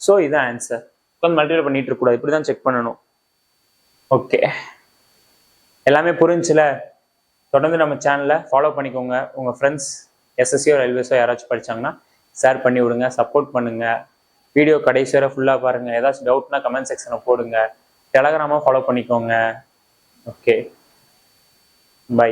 ஸோ இதுதான் ஆன்சர். உட்காந்து மல்டிப்ளை பண்ணிட்டு இருக்க கூடாது, இப்படிதான் செக் பண்ணணும். ஓகே, எல்லாமே புரிஞ்சுல. தொடர்ந்து நம்ம சேனலை ஃபாலோ பண்ணிக்கோங்க. உங்க ஃப்ரெண்ட்ஸ் எஸ்எஸ்சியோ ரயில்வேஸோ யாராச்சும் படிச்சாங்கன்னா ஷேர் பண்ணி விடுங்க, சப்போர்ட் பண்ணுங்க. வீடியோ கடைசி வரை ஃபுல்லாக பாருங்க. ஏதாச்சும் டவுட்னா கமெண்ட் செக்ஷனை போடுங்க. டெலகிராமா ஃபாலோ பண்ணிக்கோங்க. Okay, by.